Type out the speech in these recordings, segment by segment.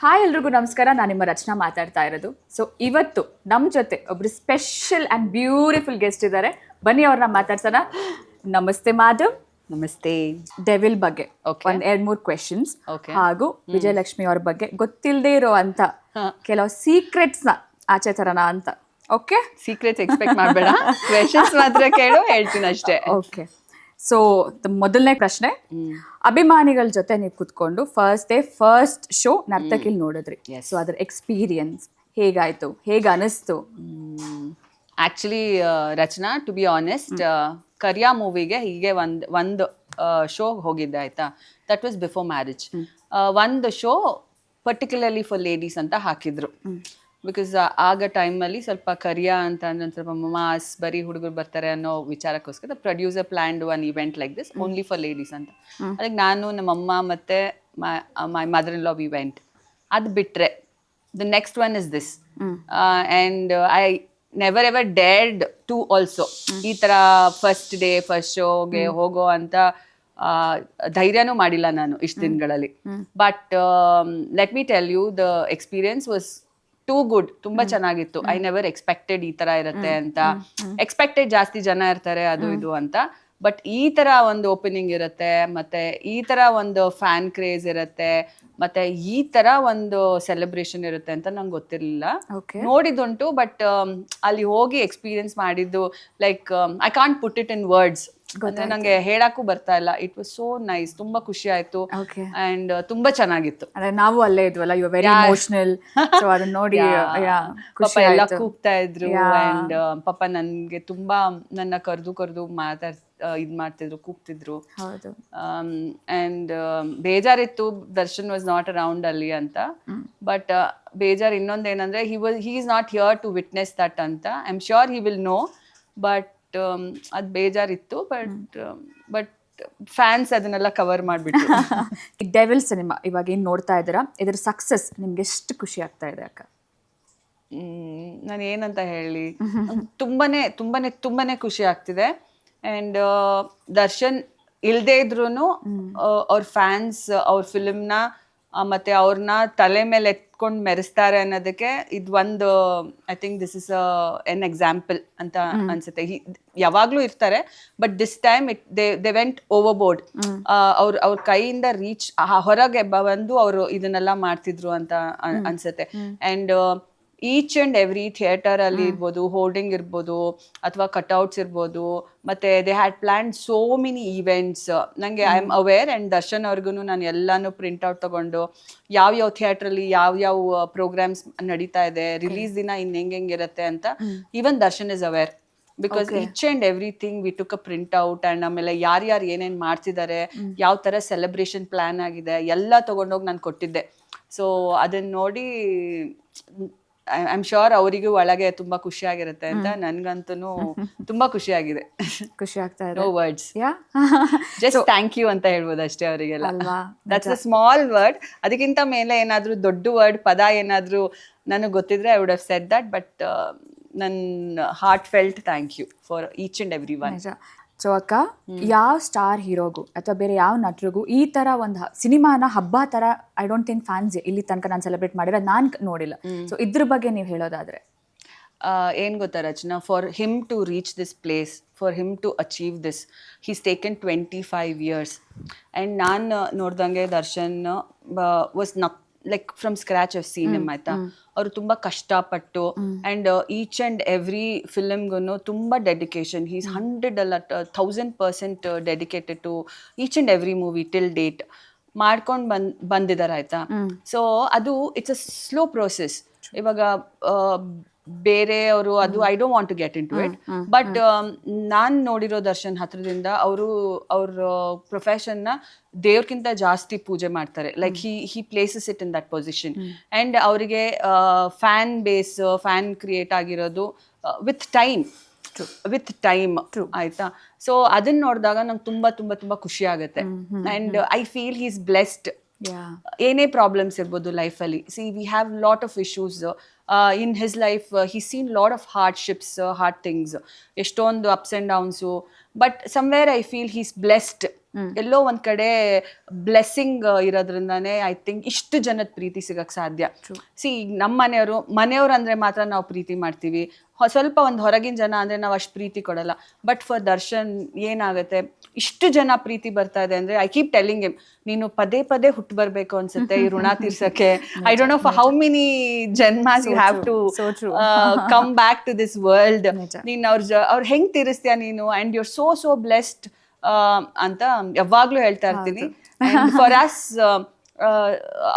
Hi ಎಲ್ರಿಗೂ ನಮಸ್ಕಾರ. ನಾನು ನಿಮ್ಮ ರಚನಾ ಮಾತಾಡ್ತಾ ಇರೋದು. ಸೊ ಇವತ್ತು ನಮ್ಮ ಜೊತೆ ಒಬ್ರು ಸ್ಪೆಷಲ್ ಆ್ಯಂಡ್ ಬ್ಯೂಟಿಫುಲ್ ಗೆಸ್ಟ್ ಇದ್ದಾರೆ. ಬನ್ನಿ ಅವ್ರನ್ನ ಮಾತಾಡ್ಸೋಣ. ನಮಸ್ತೆ ಮಾಧವ್. ನಮಸ್ತೆ. ಡೆವಿಲ್ ಬಗ್ಗೆ Okay. ಒಂದ್ 2-3 ಕ್ವೆಶನ್ಸ್ Okay. ಹಾಗೂ ವಿಜಯಲಕ್ಷ್ಮಿ ಅವ್ರ ಬಗ್ಗೆ ಗೊತ್ತಿಲ್ಲದೆ ಇರೋ ಅಂತ ಕೆಲವು ಸೀಕ್ರೆಟ್ಸ್ನ ಆಚೆ ತರೋಣ ಅಂತ. ಓಕೆ ಸೀಕ್ರೆಟ್ಸ್ ಎಕ್ಸ್ಪೆಕ್ಟ್ ಮಾಡಬೇಡ, ಕ್ವೆಶನ್ಸ್ ಮಾತ್ರ ಕೇಳು, ಹೇಳ್ತೀನಿ ಅಷ್ಟೇ. ಓಕೆ. ಸೊ ಮೊದಲನೇ ಪ್ರಶ್ನೆ, ಅಭಿಮಾನಿಗಳ ಜೊತೆ ನೀವು ಕುತ್ಕೊಂಡು ಫಸ್ಟ್ ಶೋ ನರ್ತಕಿಲ್ ನೋಡಿದ್ರಿ. Yes. ಸೊ ಅದ್ರ ಎಕ್ಸ್ಪೀರಿಯನ್ಸ್ ಹೇಗಾಯ್ತು, ಹೇಗೆ ಅನಿಸ್ತು? Actually Rachana, to be honest, Kariya ಮೂವಿಗೆ ಹೀಗೆ ಒಂದು ಶೋ ಹೋಗಿದ್ದೆ ಆಯ್ತಾ. That was before marriage. ಒಂದು ಶೋ ಪರ್ಟಿಕ್ಯುಲರ್ಲಿ ಫಾರ್ ಲೇಡೀಸ್ ಅಂತ ಹಾಕಿದ್ರು. ಬಿಕಾಸ್ ಆಗ ಟೈಮಲ್ಲಿ ಸ್ವಲ್ಪ ಕರಿಯಾ ಅಂತ ಅಂದ್ರೆ ಒಂದು ಸ್ವಲ್ಪ ಮಾಸ್, ಬರೀ ಹುಡುಗರು ಬರ್ತಾರೆ ಅನ್ನೋ ವಿಚಾರಕ್ಕೋಸ್ಕರ producer planned one event like this only for ladies ಅಂತ. ಅದಕ್ಕೆ ನಾನು, ನಮ್ಮಮ್ಮ ಮತ್ತೆ my mother in law we went. ಅದು ಬಿಟ್ಟರೆ the next one is this. And I never ever dared to also ಈ ಥರ ಫಸ್ಟ್ ಡೇ ಫಸ್ಟ್ ಶೋಗೆ ಹೋಗೋ ಅಂತ ಧೈರ್ಯನೂ ಮಾಡಿಲ್ಲ ನಾನು ಇಷ್ಟು ದಿನಗಳಲ್ಲಿ. But let me tell you, the experience was too good. ತುಂಬಾ ಚೆನ್ನಾಗಿತ್ತು. ಐ ನೆವರ್ ಎಕ್ಸ್ಪೆಕ್ಟೆಡ್ ಈ ತರ ಇರುತ್ತೆ ಅಂತ. ಎಕ್ಸ್ಪೆಕ್ಟೆಡ್ ಜಾಸ್ತಿ ಜನ ಇರ್ತಾರೆ ಅದು ಇದು ಅಂತ, ಬಟ್ ಈ ತರ ಒಂದು ಓಪನಿಂಗ್ ಇರುತ್ತೆ, ಮತ್ತೆ ಈ ತರ ಒಂದು ಫ್ಯಾನ್ ಕ್ರೇಜ್ ಇರುತ್ತೆ, ಮತ್ತೆ ಈ ತರ ಒಂದು ಸೆಲೆಬ್ರೇಷನ್ ಇರುತ್ತೆ ಅಂತ ನಂಗೆ ಗೊತ್ತಿರ್ಲಿಲ್ಲ. ನೋಡಿದ್ದುಂಟು, ಬಟ್ ಅಲ್ಲಿ ಹೋಗಿ ಎಕ್ಸ್ಪೀರಿಯನ್ಸ್ ಮಾಡಿದ್ದು, like I can't put it in words. ಅಂದ್ರೆ ನಂಗೆ ಹೇಳಕ್ಕೂ ಬರ್ತಾ ಇಲ್ಲ. It was so nice. ತುಂಬಾ ಖುಷಿ ಆಯ್ತು ಅಂಡ್ ತುಂಬಾ ಚೆನ್ನಾಗಿತ್ತು. ಅಂದ್ರೆ ನಾವು ಅಲ್ಲೇ ಇದ್ವಲ್ಲ, ಯು ವೆರಿ ಇಮೋಷನಲ್. ಸೊ ಅದನ್ನ ನೋಡಿ ಪಾಪ ಎಲ್ಲ ಕೂಗ್ತಾ ಇದ್ರು. ಅಂಡ್ ಪಾಪ ನನ್ಗೆ ತುಂಬಾ ನನ್ನ ಕರೆದು ಇದ್ ಮಾಡ್ತಿದ್ರು, ಕೂಗ್ತಿದ್ರು. ಅಂಡ್ ಬೇಜಾರಿತ್ತು, ದರ್ಶನ್ ವಾಸ್ ನಾಟ್ ಅರೌಂಡ್ ಅಲ್ಲಿ ಅಂತ. ಬಟ್ ಬೇಜಾರ್ ಇನ್ನೊಂದೇನಂದ್ರೆ, he is not here to witness that ಅಂತ. I am sure he will know. But ಅದು ಬೇಜಾರಿತ್ತು. ಬಟ್ ಫ್ಯಾನ್ಸ್ ಅದನ್ನೆಲ್ಲ ಕವರ್ ಮಾಡಿಬಿಟ್ರು. ಈ ಡೆವಿಲ್ ಸಿನಿಮಾ ಇವಾಗ ಏನು ನೋಡ್ತಾ ಇದ್ದೀರಾ, ಇದ್ರ ಸಕ್ಸಸ್ ನಿಮ್ಗೆ ಎಷ್ಟು ಖುಷಿ ಆಗ್ತಾ ಇದೆ ಅಕ್ಕ? ನಾನು ಏನಂತ ಹೇಳಿ, ತುಂಬಾನೇ ತುಂಬಾನೇ ತುಂಬಾನೇ ಖುಷಿ ಆಗ್ತಿದೆ. ಆ್ಯಂಡ್ ದರ್ಶನ್ ಇಲ್ಲದೆ ಇದ್ರೂ ಅವ್ರ ಫ್ಯಾನ್ಸ್ ಅವ್ರ ಫಿಲ್ಮ್ನ ಮತ್ತೆ ಅವ್ರನ್ನ ತಲೆ ಮೇಲೆ ಎತ್ಕೊಂಡು ಮೆರೆಸ್ತಾರೆ ಅನ್ನೋದಕ್ಕೆ ಇದು ಒಂದು, I think this is an example ಅಂತ ಅನ್ಸುತ್ತೆ. ಯಾವಾಗ್ಲೂ ಇರ್ತಾರೆ, but this time they went over board. ಅವ್ರ ಕೈಯಿಂದ ರೀಚ್ ಹೊರಗೆ ಬಂದು ಅವರು ಇದನ್ನೆಲ್ಲ ಮಾಡ್ತಿದ್ರು ಅಂತ ಅನ್ಸುತ್ತೆ. And each and every theatre ಅಲ್ಲಿ ಇರ್ಬೋದು, ಹೋರ್ಡಿಂಗ್ ಇರ್ಬೋದು, ಅಥವಾ ಕಟ್ಔಟ್ಸ್ ಇರ್ಬೋದು, ಮತ್ತೆ they had plan so many events. ನಂಗೆ I am aware. And Darshan ಅವ್ರಿಗೂ ನಾನು ಎಲ್ಲಾನು ಪ್ರಿಂಟ್ ಔಟ್ ತಗೊಂಡು ಯಾವ್ಯಾವ ಥಿಯೇಟ್ರಲ್ಲಿ ಯಾವ್ಯಾವ ಪ್ರೋಗ್ರಾಮ್ಸ್ ನಡೀತಾ ಇದೆ, ರಿಲೀಸ್ ದಿನ ಹೆಂಗಿರುತ್ತೆ ಅಂತ, even Darshan is aware. Because each and everything we took a print out. And ಆಮೇಲೆ ಯಾರ್ಯಾರು ಏನೇನ್ ಮಾಡ್ತಿದ್ದಾರೆ, ಯಾವ ತರ ಸೆಲೆಬ್ರೇಷನ್ ಪ್ಲಾನ್ ಆಗಿದೆ ಎಲ್ಲ ತಗೊಂಡೋಗಿ ನಾನು ಕೊಟ್ಟಿದ್ದೆ. ಸೊ ಅದನ್ನ ನೋಡಿ ಐ ಆಮ್ ಶ್ಯೂರ್ ಅವರಿಗೂ ಒಳಗೆ ತುಂಬಾ ಖುಷಿ ಆಗಿರುತ್ತೆ ಅಂತ. ನನ್ಗಂತೂ ತುಂಬಾ ಖುಷಿ ಆಗಿದೆ. ಖುಷಿ ಆಗ್ತಾ ಇದೆ. No words, just thank you ಅಂತ ಹೇಳ್ಬೋದು ಅಷ್ಟೇ ಅವರಿಗೆಲ್ಲ. That's a small word. ಅದಕ್ಕಿಂತ ಮೇಲೆ ಏನಾದ್ರೂ ದೊಡ್ಡ ವರ್ಡ್, ಪದ ಏನಾದ್ರೂ ನನಗೆ ಗೊತ್ತಿದ್ರೆ I would have said that. But ನನ್ನ heartfelt thank you for each and every one. So ಅಕ್ಕ, ಯಾವ ಸ್ಟಾರ್ ಹೀರೋಗೂ ಅಥವಾ ಬೇರೆ ಯಾವ ನಟರಿಗೂ ಈ ತರ ಒಂದು ಸಿನಿಮಾನ ಹಬ್ಬ ತರ ಐ ಡೋಂಟ್ ಥಿಂಕ್ ಫ್ಯಾನ್ಸ್ ಇಲ್ಲಿ ತನಕ ನಾನು ಸೆಲೆಬ್ರೇಟ್ ಮಾಡಿರೋ ನಾನು ನೋಡಿಲ್ಲ. ಸೊ ಇದ್ರ ಬಗ್ಗೆ ನೀವು ಹೇಳೋದಾದ್ರೆ ಏನ್ ಗೊತ್ತಾ Rachana, for him to reach this place, for him to achieve this, he's taken 25 years. And ನಾನು ನೋಡ್ದಂಗೆ Darshan was like from scratch of seen him ಆಯ್ತಾ. ಅವರು ತುಂಬಾ ಕಷ್ಟಪಟ್ಟು ಅಂಡ್ ಈಚ್ ಅಂಡ್ ಎವ್ರಿ ಫಿಲ್ಮ್ಗೂ ತುಂಬಾ ಡೆಡಿಕೇಶನ್. ಹೀಸ್ 100 ಅಲ್ಲ 1000% dedicated to each and every movie till date ಮಾಡ್ಕೊಂಡು ಬಂದಿದ್ದಾರೆ ಆಯ್ತಾ. ಸೊ ಅದು ಇಟ್ಸ್ ಅ ಸ್ಲೋ ಪ್ರೋಸೆಸ್. ಇವಾಗ ಬೇರೆಯವರು ಅದು I don't want to get into it. But ನಾನು ನೋಡಿರೋ ದರ್ಶನ್ ಹತ್ರದಿಂದ ಅವ್ರ ಪ್ರೊಫೆಷನ್ನ ದೇವ್ರಕ್ಕಿಂತ ಜಾಸ್ತಿ ಪೂಜೆ ಮಾಡ್ತಾರೆ. Like he places it in that position. And ಅವರಿಗೆ ಫ್ಯಾನ್ ಬೇಸ್, ಫ್ಯಾನ್ ಕ್ರಿಯೇಟ್ ಆಗಿರೋದು ವಿತ್ ಟೈಮ್ ಆಯ್ತಾ. ಸೊ ಅದನ್ನ ನೋಡಿದಾಗ ನಂಗೆ ತುಂಬಾ ತುಂಬಾ ತುಂಬಾ ಖುಷಿ ಆಗುತ್ತೆ. And I feel he is blessed. ಏನೇ ಪ್ರಾಬ್ಲಮ್ಸ್ ಇರ್ಬೋದು ಲೈಫಲ್ಲಿ, see we have lot of issues in his life. He seen lot of hard things, ಎಷ್ಟೊಂದು ups and downs. But somewhere I feel he's blessed ಎಲ್ಲೋ ಒಂದ್ ಕಡೆ blessing ಇರೋದ್ರಿಂದಾನೇ I think ಇಷ್ಟು ಜನದ ಪ್ರೀತಿ ಸಿಗಕ್ ಸಾಧ್ಯ. ಸಿ ನಮ್ಮ ಮನೆಯವ್ರು ಅಂದ್ರೆ ಮಾತ್ರ ನಾವು ಪ್ರೀತಿ ಮಾಡ್ತೀವಿ, ಸ್ವಲ್ಪ ಒಂದು ಹೊರಗಿನ ಜನ ಅಂದ್ರೆ ನಾವು ಅಷ್ಟು ಪ್ರೀತಿ ಕೊಡಲ್ಲ. ಬಟ್ ಫಾರ್ ದರ್ಶನ್ ಏನಾಗುತ್ತೆ, ಇಷ್ಟು ಜನ ಪ್ರೀತಿ ಬರ್ತಾ ಇದೆ ಅಂದ್ರೆ ಐ ಕೀಪ್ ಟೆಲ್ಲಿಂಗ್ ಹಿಮ್, ನೀನು ಪದೇ ಪದೇ ಹುಟ್ಟು ಬರ್ಬೇಕು ಅನ್ಸುತ್ತೆ ಈ ಋಣ ತೀರ್ಸಕ್ಕೆ. I don't know for how many ಜನ್ಮಾಸ್ you have to come back to this world. ನೀನ್ ಅವ್ರ ಹೆಂಗ್ ತೀರಿಸ್ತೀಯ ನೀನು, and you are so blessed ಅಂತ ಯಾವಾಗ್ಲೂ ಹೇಳ್ತಾ ಇರ್ತೀನಿ. ಫಾರ್ ಅಸ್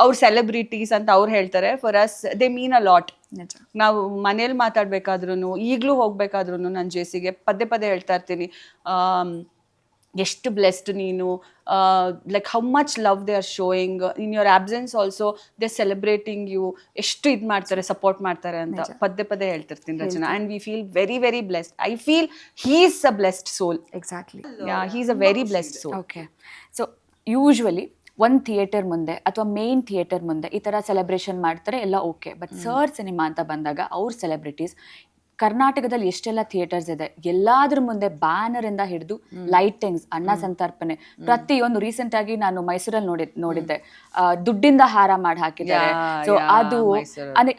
ಅವ್ರ ಸೆಲೆಬ್ರಿಟೀಸ್ ಅಂತ ಅವ್ರು ಹೇಳ್ತಾರೆ, for us they mean a lot. ನಾವು ಮನೇಲಿ ಮಾತಾಡ್ಬೇಕಾದ್ರೂ ಈಗಲೂ ಹೋಗ್ಬೇಕಾದ್ರೂ ನನ್ನ ಜೇಸಿಗೆ ಪದೇ ಪದೇ ಹೇಳ್ತಾ ಇರ್ತೀನಿ, ಎಷ್ಟು ಬ್ಲೆಸ್ಡ್ ನೀನು, like how much love they are showing in your absence also, they celebrating you, ಎಷ್ಟು ಇದು ಮಾಡ್ತಾರೆ, ಸಪೋರ್ಟ್ ಮಾಡ್ತಾರೆ ಅಂತ ಪದೇ ಪದೇ ಹೇಳ್ತಿರ್ತೀನಿ Rachana. And we feel very very blessed. I feel he is a blessed soul. Exactly, he is a very blessed soul. Okay, so usually ಒಂದು theatre ಮುಂದೆ ಅಥವಾ ಮೇನ್ ಥಿಯೇಟರ್ ಮುಂದೆ ಈ ಥರ ಸೆಲೆಬ್ರೇಷನ್ ಮಾಡ್ತಾರೆ, ಎಲ್ಲ ಓಕೆ. ಬಟ್ ಸರ್ ಸಿನಿಮಾ ಅಂತ ಬಂದಾಗ ಅವ್ರ ಸೆಲೆಬ್ರಿಟೀಸ್ ಕರ್ನಾಟಕದಲ್ಲಿ ಎಷ್ಟೆಲ್ಲ ಥಿಯೇಟರ್ಸ್ ಇದೆ, ಎಲ್ಲಾದ್ರ ಮುಂದೆ ಬ್ಯಾನರ್ ಇಂದ ಹಿಡಿದು ಲೈಟಿಂಗ್ಸ್, ಅನ್ನ ಸಂತರ್ಪಣೆ, ಪ್ರತಿಯೊಂದು. ರೀಸೆಂಟ್ ಆಗಿ ನಾನು ಮೈಸೂರಲ್ಲಿ ನೋಡಿದ್ದೆ, ದುಡ್ಡಿಂದ ಹಾರ ಮಾಡಿ ಹಾಕಿದ್ದಾರೆ. ಸೊ ಅದು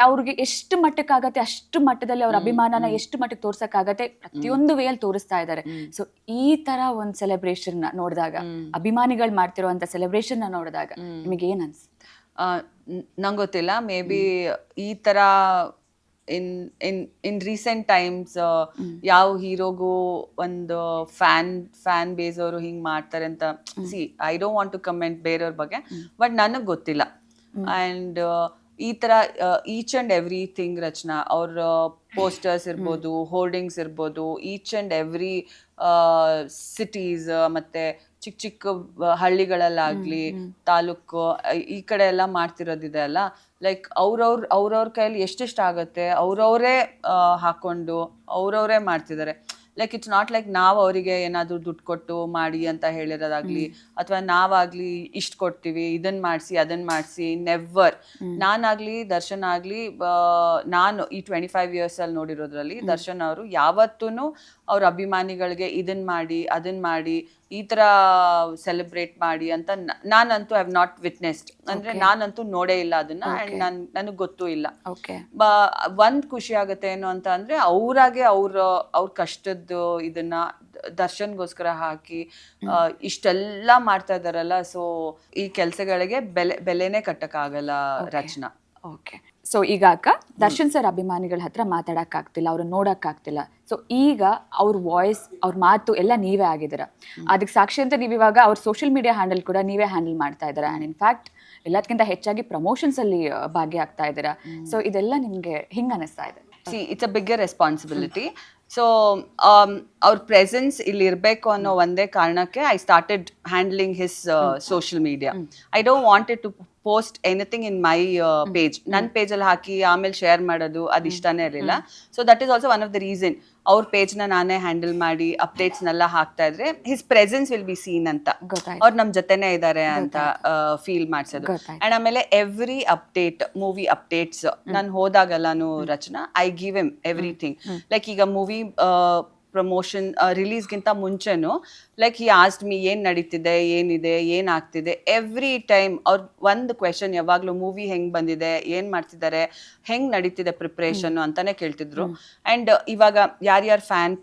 ಅವ್ರಿಗೆ ಎಷ್ಟು ಮಟ್ಟಕ್ಕಾಗತ್ತೆ ಅಷ್ಟು ಮಟ್ಟದಲ್ಲಿ ಅವ್ರ ಅಭಿಮಾನನ ಎಷ್ಟು ಮಟ್ಟಕ್ಕೆ ತೋರ್ಸಕ್ಕಾಗತ್ತೆ ಪ್ರತಿಯೊಂದು ವೇಯಲ್ಲಿ ತೋರಿಸ್ತಾ ಇದ್ದಾರೆ. ಸೊ ಈ ತರ ಒಂದು ಸೆಲೆಬ್ರೇಷನ್ ನೋಡಿದಾಗ, ಅಭಿಮಾನಿಗಳು ಮಾಡ್ತಿರುವಂತ ಸೆಲೆಬ್ರೇಷನ್ ನೋಡಿದಾಗ ನಿಮಗೆ ಏನ್ ಅನ್ಸುತ್ತೆ? ನಂಗೆ ಗೊತ್ತಿಲ್ಲ, ಮೇ ಬಿ ಈ ತರ ಇನ್ ರೀಸೆಂಟ್ ಟೈಮ್ಸ್ ಯಾವ ಹೀರೋಗೂ ಒಂದು ಫ್ಯಾನ್ ಬೇಸ್ ಅವರು ಹಿಂಗ್ ಮಾಡ್ತಾರೆ ಅಂತ. See I don't want to comment ಬೇರೆಯವ್ರ ಬಗ್ಗೆ, ಬಟ್ ನನಗೆ ಗೊತ್ತಿಲ್ಲ. ಆ್ಯಂಡ್ ಈ ಥರ ಈಚ್ ಆ್ಯಂಡ್ ಎವ್ರಿಥಿಂಗ್ ರಚನಾ, ಅವ್ರ ಪೋಸ್ಟರ್ಸ್ ಇರ್ಬೋದು, ಹೋರ್ಡಿಂಗ್ಸ್ ಇರ್ಬೋದು, ಈಚ್ ಆ್ಯಂಡ್ ಎವ್ರಿ ಸಿಟೀಸ್ ಮತ್ತೆ ಚಿಕ್ಕ ಚಿಕ್ಕ ಹಳ್ಳಿಗಳಲ್ಲಾಗ್ಲಿ, ತಾಲೂಕು ಈ ಕಡೆ ಎಲ್ಲ ಮಾಡ್ತಿರೋದಿದೆ ಅಲ್ಲ, ಲೈಕ್ ಅವ್ರವ್ರ ಕೈಯಲ್ಲಿ ಎಷ್ಟೆಷ್ಟು ಆಗುತ್ತೆ ಅವ್ರವರೇ ಹಾಕೊಂಡು ಅವ್ರವರೇ ಮಾಡ್ತಿದ್ದಾರೆ. ಲೈಕ್ ಇಟ್ಸ್ ನಾಟ್ ಲೈಕ್ ನಾವು ಅವರಿಗೆ ಏನಾದರೂ ದುಡ್ಡು ಕೊಟ್ಟು ಮಾಡಿ ಅಂತ ಹೇಳಿರೋದಾಗ್ಲಿ, ಅಥವಾ ನಾವಾಗ್ಲಿ ಇಷ್ಟು ಕೊಡ್ತೀವಿ ಇದನ್ನ ಮಾಡಿಸಿ ಅದನ್ನ ಮಾಡಿಸಿ, ನೆವರ್. ನಾನಾಗ್ಲಿ ದರ್ಶನ್ ಆಗಲಿ, ನಾನು ಈ 25 years ಅಲ್ಲಿ ನೋಡಿರೋದ್ರಲ್ಲಿ ದರ್ಶನ್ ಅವರು ಯಾವತ್ತೂ ಅವ್ರ ಅಭಿಮಾನಿಗಳಿಗೆ ಇದನ್ನ ಮಾಡಿ ಅದನ್ನ ಮಾಡಿ ಈ ಥರ ಸೆಲೆಬ್ರೇಟ್ ಮಾಡಿ ಅಂತ ನಾನಂತೂ ಐ ಹ್ಯಾವ್ ನಾಟ್ ವಿಟ್ನೆಸ್ಡ್. ಅಂದ್ರೆ ನಾನಂತೂ ನೋಡೇ ಇಲ್ಲ ಅದನ್ನ, ಆ್ಯಂಡ್ ನನಗೆ ಗೊತ್ತೂ ಇಲ್ಲ. ಒಂದ್ ಖುಷಿ ಆಗುತ್ತೆ ಏನು ಅಂತ ಅಂದ್ರೆ, ಅವ್ರಾಗೆ ಅವ್ರ ಕಷ್ಟದ್ದು ಇದನ್ನ ದರ್ಶನ್ಗೋಸ್ಕರ ಹಾಕಿ ಇಷ್ಟೆಲ್ಲ ಮಾಡ್ತಾ ಇದಾರಲ್ಲ. ಸೊ ಈ ಕೆಲ್ಸಗಳಿಗೆ ಬೆಲೆನೇ ಕಟ್ಟಕ್ಕಾಗಲ್ಲ ರಚನಾ. ಓಕೆ, ಸೊ ಈಗ ಅಕ್ಕ ದರ್ಶನ್ ಸರ್ ಅಭಿಮಾನಿಗಳ ಹತ್ರ ಮಾತಾಡಕ್ಕಾಗ್ತಿಲ್ಲ, ಅವ್ರನ್ನ ನೋಡಕ್ಕಾಗ್ತಿಲ್ಲ. ಸೊ ಈಗ ಅವ್ರ ವಾಯ್ಸ್, ಅವ್ರ ಮಾತು ಎಲ್ಲ ನೀವೇ ಆಗಿದ್ದೀರ. ಅದಕ್ಕೆ ಸಾಕ್ಷಿ ಅಂತ ನೀವು ಇವಾಗ ಅವ್ರ ಸೋಷಿಯಲ್ ಮೀಡಿಯಾ ಹ್ಯಾಂಡಲ್ ಕೂಡ ನೀವೇ ಹ್ಯಾಂಡಲ್ ಮಾಡ್ತಾ ಇದ್ದೀರಾ. ಆ್ಯಂಡ್ ಇನ್ಫ್ಯಾಕ್ಟ್ ಎಲ್ಲದಕ್ಕಿಂತ ಹೆಚ್ಚಾಗಿ ಪ್ರಮೋಷನ್ಸ್ ಅಲ್ಲಿ ಭಾಗಿಯಾಗ್ತಾ ಇದ್ದೀರಾ. ಸೊ ಇದೆಲ್ಲ ನಿಮ್ಗೆ ಹಿಂಗ್ ಅನಿಸ್ತಾ ಇದೆ? See it's a bigger responsibility. So ಅವ್ರ ಪ್ರೆಸೆನ್ಸ್ ಇಲ್ಲಿ ಇರಬೇಕು ಅನ್ನೋ ಒಂದೇ ಕಾರಣಕ್ಕೆ I started handling his social media. I don't wanted to post anything in my page. ನನ್ನ ಪೇಜಲ್ಲಿ ಹಾಕಿ ಆಮೇಲೆ ಶೇರ್ ಮಾಡೋದು ಅದು ಇಷ್ಟನೇ ಇರಲಿಲ್ಲ. So that is also one of the reason ಅವ್ರ ಪೇಜ್ನ ನಾನೇ ಹ್ಯಾಂಡಲ್ ಮಾಡಿ ಅಪ್ಡೇಟ್ಸ್ನೆಲ್ಲ ಹಾಕ್ತಾ ಇದ್ರೆ his presence will be seen ಅಂತ, ಅವ್ರು ನಮ್ಮ ಜೊತೆನೇ ಇದ್ದಾರೆ ಅಂತ ಫೀಲ್ ಮಾಡ್ಸೋದು. ಅಂಡ್ ಆಮೇಲೆ ಎವ್ರಿ ಅಪ್ಡೇಟ್, ಮೂವಿ ಅಪ್ಡೇಟ್ಸ್ ನಾನು ಹೋದಾಗಲ್ಲಾನು Rachana, I give him everything. Like ಈಗ ಮೂವಿ ಪ್ರಮೋಷನ್ ರಿಲೀಸ್ಗಿಂತ ಮುಂಚೆನು ಲೈಕ್ ಹಿ ಆಸ್ಕ್ಡ್ ಮೀ ಏನ್ ನಡೀತಿದೆ, ಏನಿದೆ, ಏನಾಗ್ತಿದೆ. ಎವ್ರಿ ಟೈಮ್ ಅವ್ರ ಒಂದು ಕ್ವೆಶನ್ ಯಾವಾಗ್ಲೂ ಮೂವಿ ಹೆಂಗ್ ಬಂದಿದೆ, ಏನ್ ಮಾಡ್ತಿದ್ದಾರೆ, ಹೆಂಗ್ ನಡೀತಿದೆ ಪ್ರಿಪ್ರೇಷನ್ ಅಂತಾನೆ ಕೇಳ್ತಿದ್ರು. ಅಂಡ್ ಇವಾಗ ಯಾರ್ಯಾರು ಫ್ಯಾನ್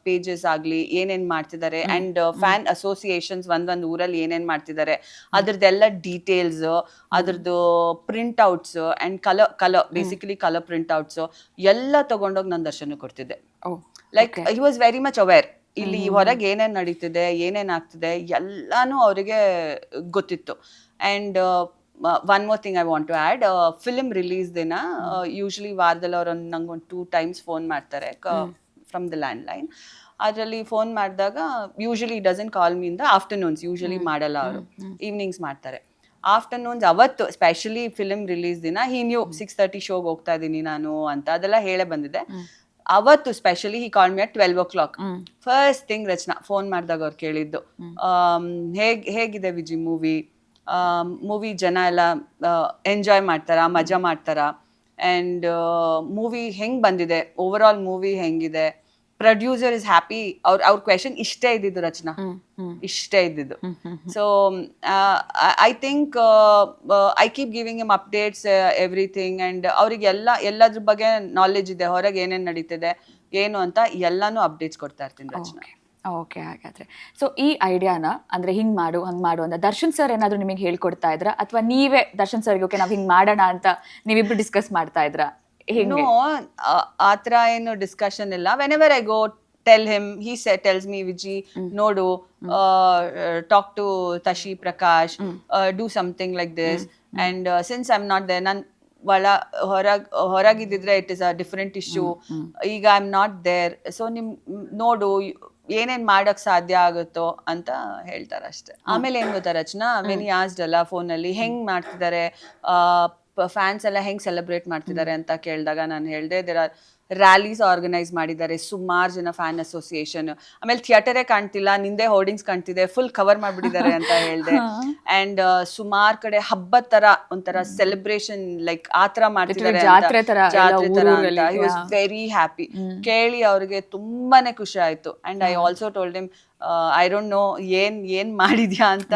ಪೇಜಸ್ ಆಗ್ಲಿ ಏನೇನ್ ಮಾಡ್ತಿದ್ದಾರೆ, ಅಂಡ್ ಫ್ಯಾನ್ ಅಸೋಸಿಯೇಷನ್ಸ್ ಒಂದೊಂದು ಊರಲ್ಲಿ ಏನೇನ್ ಮಾಡ್ತಿದ್ದಾರೆ ಅದ್ರದ್ದೆಲ್ಲ ಡೀಟೇಲ್ಸ್, ಅದ್ರದ್ದು printouts and colour basically colour printouts ಎಲ್ಲ ತಗೊಂಡೋಗಿ ನಾನು ದರ್ಶನ ಕೊಡ್ತಿದ್ದೆ. Like he was very much aware, ಇಲ್ಲಿ ಹೊರಗೆ ಏನೇನ್ ನಡೀತಿದೆ, ಏನೇನ್ ಆಗ್ತಿದೆ ಎಲ್ಲಾನು ಅವರಿಗೆ ಗೊತ್ತಿತ್ತು. And one more thing I want to add, film release ದಿನ ಯೂಶ್ವಲಿ ವಾರದಲ್ಲಿ ಅವ್ರು ನಂಗೊಂದು 2 times ಫೋನ್ ಮಾಡ್ತಾರೆ ಫ್ರಮ್ ದ ಲ್ಯಾಂಡ್ಲೈನ್. ಅದರಲ್ಲಿ ಫೋನ್ ಮಾಡಿದಾಗ usually doesn't call me in the afternoons, usually ಮಾಡಲ್ಲ ಅವರು, ಈವ್ನಿಂಗ್ಸ್ ಮಾಡ್ತಾರೆ. ಆಫ್ಟರ್ನೂನ್ಸ್ ಅವತ್ತು ಸ್ಪೆಷಲಿ ಫಿಲ್ಮ್ ರಿಲೀಸ್ ದಿನ ಹಿ ನ್ಯೂ 6:30 ಶೋಗೆ ಹೋಗ್ತಾ ಇದ್ದೀನಿ ನಾನು ಅಂತ ಅದೆಲ್ಲ ಹೇಳೇ ಬಂದಿದೆ. ಅವತ್ತು specially he call me at 12 o'clock. First thing Rachana phone ಮಾಡಿದಾಗ ಅವ್ರು ಕೇಳಿದ್ದು, ಹೇಗಿದೆ ವಿಜಿ ಮೂವಿ ಜನ ಎಲ್ಲ ಎಂಜಾಯ್ ಮಾಡ್ತಾರಾ, ಮಜಾ ಮಾಡ್ತಾರಾ, ಆ್ಯಂಡ್ ಮೂವಿ ಹೆಂಗೆ ಬಂದಿದೆ, ಓವರ್ ಆಲ್ ಮೂವಿ ಹೆಂಗಿದೆ, ಪ್ರೊಡ್ಯೂಸರ್ ಇಸ್ ಹ್ಯಾಪಿ. ಅವ್ರ ಕ್ವೆಶನ್ ಇಷ್ಟೇ ಇದ್ದಿದ್ದು ರಚನಾ, ಇಷ್ಟೇ ಇದ್ದಿದ್ದು. So I think I keep giving him updates everything, and ಅವ್ರಿಗೆ ಎಲ್ಲದ್ರ ಬಗ್ಗೆ ನಾಲೆಜ್ ಇದೆ, ಹೊರಗೆ ಏನೇನು ನಡೀತಿದೆ ಏನು ಅಂತ ಎಲ್ಲಾನು ಅಪ್ಡೇಟ್ಸ್ ಕೊಡ್ತಾ ಇರ್ತೀನಿ ರಚನಾ. ಓಕೆ, ಹಾಗಾದ್ರೆ ಸೊ ಈ ಐಡಿಯಾನ ಅಂದ್ರೆ ಹಿಂಗ್ ಮಾಡು ಹಂಗ್ ಮಾಡು ಅಂತ ದರ್ಶನ್ ಸರ್ ಏನಾದ್ರು ನಿಮಗೆ ಹೇಳ್ಕೊಡ್ತಾ ಇದ್ರ, ಅಥವಾ ನೀವೇ ದರ್ಶನ್ ಸರ್ಗೆ ಓಕೆ ನಾವ್ ಹಿಂಗ್ ಮಾಡೋಣ ಅಂತ ನೀವಿಬ್ರು ಡಿಸ್ಕಸ್ ಮಾಡ್ತಾ ಇದ್ರ? ನೋ, ಆ ಥರ ಏನು ಡಿಸ್ಕಷನ್ ಇಲ್ಲ. Whenever I go tell him, he tells me, Viji, ನೋಡು, talk to Tashi, Prakash, do something like this. And since I'm not there, ನಾನು ಹೊರಗಿದ್ದಿದ್ರೆ it is a different issue. ಈಗ I am not there, so ನೋಡು ಏನೇನ್ ಮಾಡಕ್ ಸಾಧ್ಯ ಆಗುತ್ತೋ ಅಂತ ಹೇಳ್ತಾರೆ ಅಷ್ಟೇ. ಆಮೇಲೆ ಏನ್ ಗೊತ್ತಾ ರಚನಾ, ವೆನ್ ಆಸ್ಡ್ ಅಲ್ಲ ಫೋನಲ್ಲಿ ಹೆಂಗ್ ಮಾಡ್ತಿದ್ದಾರೆ ಫ್ಯಾನ್ಸ್ ಎಲ್ಲ ಹೆಂಗ್ ಸೆಲೆಬ್ರೇಟ್ ಮಾಡ್ತಿದ್ದಾರೆ ಅಂತ ಕೇಳಿದಾಗ ನಾನು ಹೇಳ್ದೆ, ದೇರ್ ಆರ್ ರ್ಯಾಲೀಸ್ ಆರ್ಗನೈಸ್ ಮಾಡಿದ್ದಾರೆ, ಸುಮಾರು ಜನ ಫ್ಯಾನ್ ಅಸೋಸಿಯೇಷನ್, ಆಮೇಲೆ ಥಿಯೇಟರೇ ಕಾಣ್ತಿಲ್ಲ, ನಿಂದೆ ಹೋರ್ಡಿಂಗ್ಸ್ ಕಾಣ್ತಿದೆ, ಫುಲ್ ಕವರ್ ಮಾಡ್ಬಿಟ್ಟಿದ್ದಾರೆ ಅಂತ ಹೇಳ್ದೆ. ಅಂಡ್ ಸುಮಾರು ಕಡೆ ಹಬ್ಬದ ತರ ಒಂಥರ ಸೆಲೆಬ್ರೇಷನ್ ಲೈಕ್ ಆ ತರ ಮಾಡ್ತಿದ್ದಾರೆ, ಜಾತ್ರೆ ತರ ಅಂತ. ಹಿ ವಾಸ್ ವೆರಿ ಹ್ಯಾಪಿ. ಕೇಳಿ ಅವ್ರಿಗೆ ತುಂಬಾನೇ ಖುಷಿ ಆಯ್ತು. And I also told him, I don't no ಏನ್ ಮಾಡಿದ್ಯಾ ಅಂತ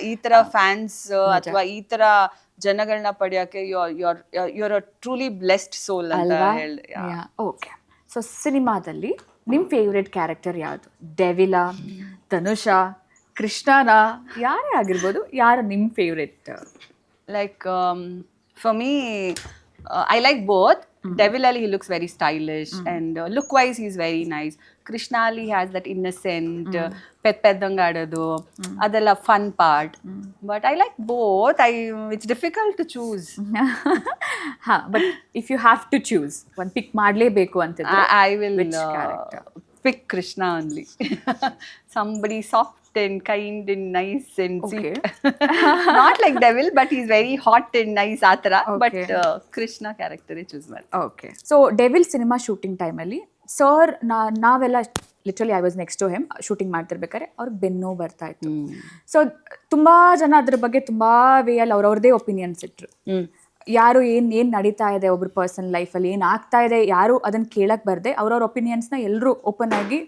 ಈ ತರ ಫ್ಯಾನ್ಸ್ ಅಥವಾ ಈ ತರ ಜನಗಳನ್ನ ಪಡೆಯಕ್ಕೆ you're a truly blessed soul ಅಂತ ಹೇಳ್ದೆ. ಓಕೆ, ಸೊ ಸಿನಿಮಾದಲ್ಲಿ ನಿಮ್ ಫೇವ್ರೆಟ್ ಕ್ಯಾರೆಕ್ಟರ್ ಯಾವುದು? ಡೆವಿಲಾ, ಧನುಷಾ, ಕೃಷ್ಣನಾ, ಯಾರೇ ಆಗಿರ್ಬೋದು, ಯಾರು ನಿಮ್ favourite? Like for me, I like both. Devil Ali, he looks very stylish, and look wise he's very nice. Krishna Ali has that innocent ಪೆದ್ದೆದಂಗಾಡೋದು ಅದೆಲ್ಲ fun part. But I like both. It's difficult to choose. ಹಾ, but if you have to choose ಒಂದು pick ಮಾಡಲೇಬೇಕು ಅಂತ, I will pick Krishna only. Somebody soft and kind and nice and sweet. Not like devil, but he's very hot and nice athara. But Krishna character choose ಮಾಡಿ. Okay. So devil cinema shooting time ಅಲ್ಲಿ sir ನಾವೆಲ್ಲ literally I was next to him shooting ಮಾಡ್ತಿರ್ಬೇಕಾದ್ರೆ ಅವ್ರಿಗೆ ಬೆನ್ನೋ ಬರ್ತಾ ಇತ್ತು. So ತುಂಬಾ ಜನ ಅದ್ರ ಬಗ್ಗೆ ತುಂಬಾ ವೇಯಲ್ಲಿ ಅವ್ರವ್ರದೇ ಒಪಿನಿಯನ್ಸ್ ಇಟ್ರು. ಯಾರು ಏನ್ ನಡೀತಾ ಇದೆ ಒಬ್ರ ಪರ್ಸನಲ್ ಲೈಫಲ್ಲಿ ಏನ್ ಆಗ್ತಾ ಇದೆ ಯಾರು ಅದನ್ನ ಕೇಳಕ್ ಬರ್ದೆ ಅವ್ರವ್ರ ಒಪಿನಿಯನ್ಸ್ನ ಎಲ್ಲರೂ ಓಪನ್ ಆಗಿ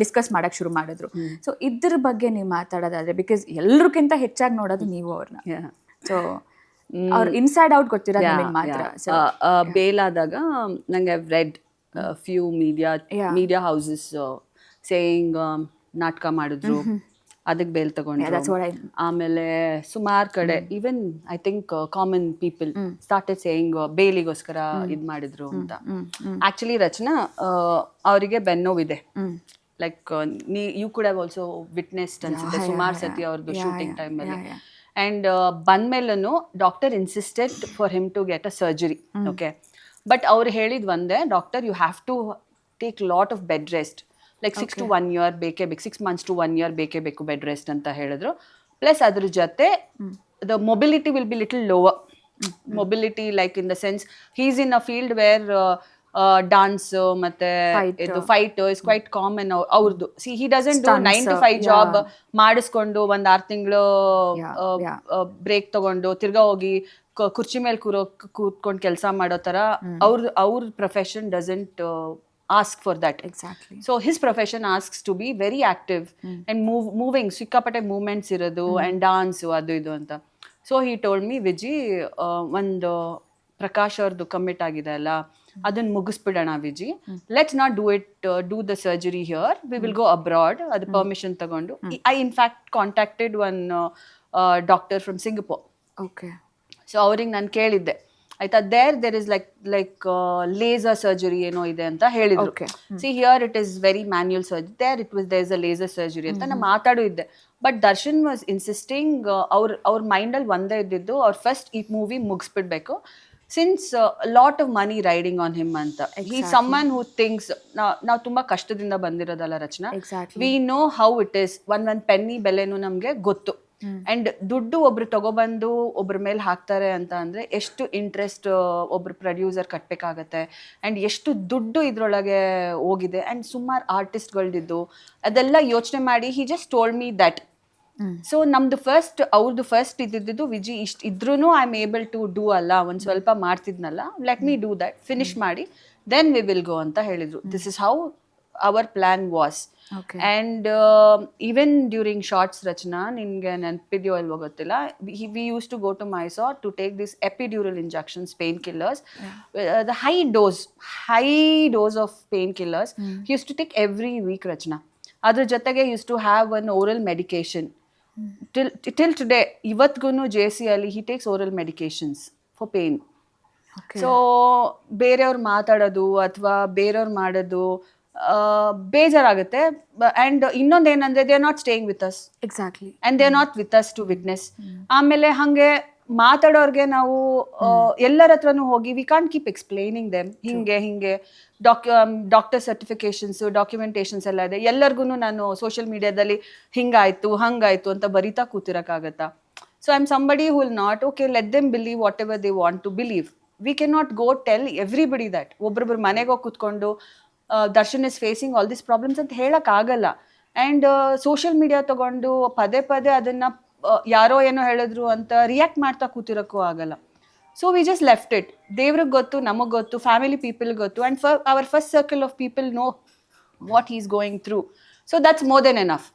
ಡಿಸ್ಕಸ್ ಮಾಡಕ್ ಶುರು ಮಾಡಿದ್ರು. ಸೊ ಇದ್ರ ಬಗ್ಗೆ ನೀವು ಮಾತಾಡೋದಾದ್ರೆ, ಬಿಕಾಸ್ ಎಲ್ರಿಗಿಂತ ಹೆಚ್ಚಾಗಿ ನೋಡೋದು ನೀವು ಅವ್ರನ್ನ, ಸೊ ಅವ್ರ ಇನ್ಸೈಡ್ ಔಟ್ ಗೊತ್ತಿರೋ ನಿಮಗೆ ಮಾತ್ರ. ಬೇಲಾದಾಗ ನಂಗೆ I've read few media houses saying ನಾಟಕ ಮಾಡಿದ್ರು, ಅದಕ್ಕೆ ಬೇಲ್ ತಗೊಂಡ್ರು. ಆಮೇಲೆ ಸುಮಾರು ಕಡೆ even I think common people started saying ಬೇಲಿಗೋಸ್ಕರ ಇದ್ ಮಾಡಿದ್ರು ಅಂತ. ಆಕ್ಚುಲಿ ರಚನಾ ಅವರಿಗೆ ಬೆನ್ನೋವಿದೆ. Like you could have also witnessed ಅನ್ಸುತ್ತೆ ಸುಮಾರು ಸತಿ ಅವ್ರದ್ದು ಶೂಟಿಂಗ್ ಟೈಮಲ್ಲಿ. ಅಂಡ್ ಬಂದ್ಮೇಲೂ doctor insisted for him to get a surgery. Okay, but ಅವ್ರು ಹೇಳಿದ್ ಒಂದೇ, doctor you have to take lot of bed rest, like 6 to 1 year ಬೇಕೇ ಬೇಕು, 6 months to 1 year ಬೇಕೇ ಬೇಕು ಬೆಡ್ ರೆಸ್ಟ್ ಅಂತ ಹೇಳಿದ್ರು. ಪ್ಲಸ್ ಅದ್ರ ಜೊತೆ the mobility will be little lower. Mobility like in the sense he's in a field where dance ಮತ್ತೆ ಇದು ಫೈಟ್ ಇಸ್ ಕ್ವೈಟ್ ಕಾಮನ್ ಅವ್ರದ್ದು. See he doesn't do 9 to 5 job ಮಾಡಿಸ್ಕೊಂಡು 1-6 ತಿಂಗಳು ಬ್ರೇಕ್ ತಗೊಂಡು ತಿರ್ಗಾ ಹೋಗಿ ಕುರ್ಚಿ ಮೇಲೆ ಕೂತ್ಕೊಂಡು ಕೆಲಸ ಮಾಡೋ ತರ ಅವ್ರ profession doesn't ask for that. Exactly. So his profession asks to be very active and moving, ಸಿಕ್ಕಾಪಟ್ಟೆ ಮೂವ್ಮೆಂಟ್ಸ್ ಇರೋದು and dance ಅದು ಇದು ಅಂತ. So he told me, Viji, ಒಂದು ಪ್ರಕಾಶ್ ಅವ್ರದ್ದು ಕಮಿಟ್ ಆಗಿದೆ ಅಲ್ಲ, ಅದನ್ನ ಮುಗಿಸ್ಬಿಡೋಣ Viji, let's not do the surgery here, we will go abroad. ಅದು ಪರ್ಮಿಷನ್ ತಗೊಂಡು I in fact contacted one doctor from Singapore. Okay, so ಅವ್ರಿಗೆ ನಾನು ಕೇಳಿದ್ದೆ ಆಯ್ತಾ, there is like laser surgery ಏನೋ ಇದೆ ಅಂತ ಹೇಳಿದ್ರು. See here it is very manual surgery, there is a laser surgery ಅಂತ ನಾನು ಮಾತಾಡೂ ಇದ್ದೆ. ಬಟ್ ದರ್ಶನ್ ವಾಸ್ ಇನ್ಸಿಸ್ಟಿಂಗ್, ಅವ್ರ ಮೈಂಡಲ್ಲಿ ಒಂದೇ ಇದ್ದಿದ್ದು, ಅವ್ರು ಫಸ್ಟ್ ಈ ಮೂವಿ ಮುಗಿಸ್ಬಿಡ್ಬೇಕು, since lot of money riding on him ಅಂತ. ಹಿ ಸಮ್ಮನ್ ಹೂ ಥಿಂಕ್ಸ್, ನಾವು ತುಂಬಾ ಕಷ್ಟದಿಂದ ಬಂದಿರೋದಲ್ಲ Rachana, we know how it is, ಒಂದ್ ಪೆನ್ನಿ ಬೆಲೆನೂ ನಮ್ಗೆ ಗೊತ್ತು. ಅಂಡ್ ದುಡ್ಡು ಒಬ್ರು ತಗೊಬಂದು ಒಬ್ರ ಮೇಲೆ ಹಾಕ್ತಾರೆ ಅಂತ ಅಂದ್ರೆ ಎಷ್ಟು ಇಂಟ್ರೆಸ್ಟ್ ಒಬ್ರು ಪ್ರೊಡ್ಯೂಸರ್ ಕಟ್ಬೇಕಾಗತ್ತೆ, ಅಂಡ್ ಎಷ್ಟು ದುಡ್ಡು ಇದ್ರೊಳಗೆ ಹೋಗಿದೆ, ಅಂಡ್ ಸುಮಾರು ಆರ್ಟಿಸ್ಟ್ಗಳ್ದಿದ್ದು ಅದೆಲ್ಲ ಯೋಚನೆ ಮಾಡಿ he just told me that. So ನಮ್ದು ಅವ್ರದ್ದು ಫಸ್ಟ್ ಇದ್ದಿದ್ದು, ವಿಜಿ ಇಷ್ಟು ಇದ್ರೂ I am able to do ಅಲ್ಲ, ಒಂದ್ ಸ್ವಲ್ಪ ಮಾಡ್ತಿದ್ನಲ್ಲ, let me do that, finish ಮಾಡಿ ದೆನ್ ವಿ ವಿಲ್ ಗೋ ಅಂತ ಹೇಳಿದ್ರು. This is how our plan was. Okay. And even during shots, Rachna, ನಿನ್ಗೆ ನೆನಪಿದೆಯೋ ಇಲ್ವೋ ಗೊತ್ತಿಲ್ಲ, we used to go to Mysore to take these epidural injections, painkillers, the high dose of painkillers. He used to take every week, Rachna. ಅದ್ರ ಜೊತೆಗೆ used to have an oral medication. Till today, ಇವತ್ಗೂ JC ಅಲ್ಲಿ he takes oral medications for pain. Okay. So ಬೇರೆಯವ್ರು ಮಾತಾಡೋದು ಅಥವಾ ಬೇರೆಯವ್ರು ಮಾಡೋದು ಬೇಜಾರಾಗುತ್ತೆ. ಆ್ಯಂಡ್ ಇನ್ನೊಂದೇನಂದ್ರೆ they are not staying with us Exactly. And they are not with us to witness. ಆಮೇಲೆ ಹಾಗೆ ಮಾತಾಡೋರ್ಗೆ ನಾವು ಎಲ್ಲರ ಹತ್ರನೂ ಹೋಗಿ we can't keep explaining them ಹಿಂಗೆ ಡಾಕ್ಟರ್ ಸರ್ಟಿಫಿಕೇಶನ್ಸ್ ಡಾಕ್ಯುಮೆಂಟೇಶನ್ಸ್ ಎಲ್ಲ ಇದೆ. ಎಲ್ಲರಿಗೂ ನಾನು ಸೋಷಿಯಲ್ ಮೀಡಿಯಾದಲ್ಲಿ ಹಿಂಗಾಯ್ತು ಹಂಗಾಯ್ತು ಅಂತ ಬರಿತಾ ಕೂತಿರಕ್ಕಾಗತ್ತಾ? So I am somebody who will not okay let them believe whatever they want to believe. We can not go tell everybody that. ಒಬ್ಬೊಬ್ರು ಮನೆಗೆ ಹೋಗಿ ಕೂತ್ಕೊಂಡು Darshan is facing all this problems ಅಂತ ಹೇಳೋಕ್ಕಾಗಲ್ಲ. ಆ್ಯಂಡ್ ಸೋಷಿಯಲ್ ಮೀಡಿಯಾ ತಗೊಂಡು ಪದೇ ಪದೇ ಅದನ್ನು ಯಾರೋ ಏನೋ ಹೇಳಿದ್ರು ಅಂತ ರಿಯಾಕ್ಟ್ ಮಾಡ್ತಾ ಕೂತಿರೋಕ್ಕೂ ಆಗಲ್ಲ. So we just left it. ದೇವ್ರಿಗೆ ಗೊತ್ತು, ನಮಗೆ ಗೊತ್ತು, ಫ್ಯಾಮಿಲಿ ಪೀಪಲ್ ಗೊತ್ತು, and our first circle of people know what is going through. So that's more than enough.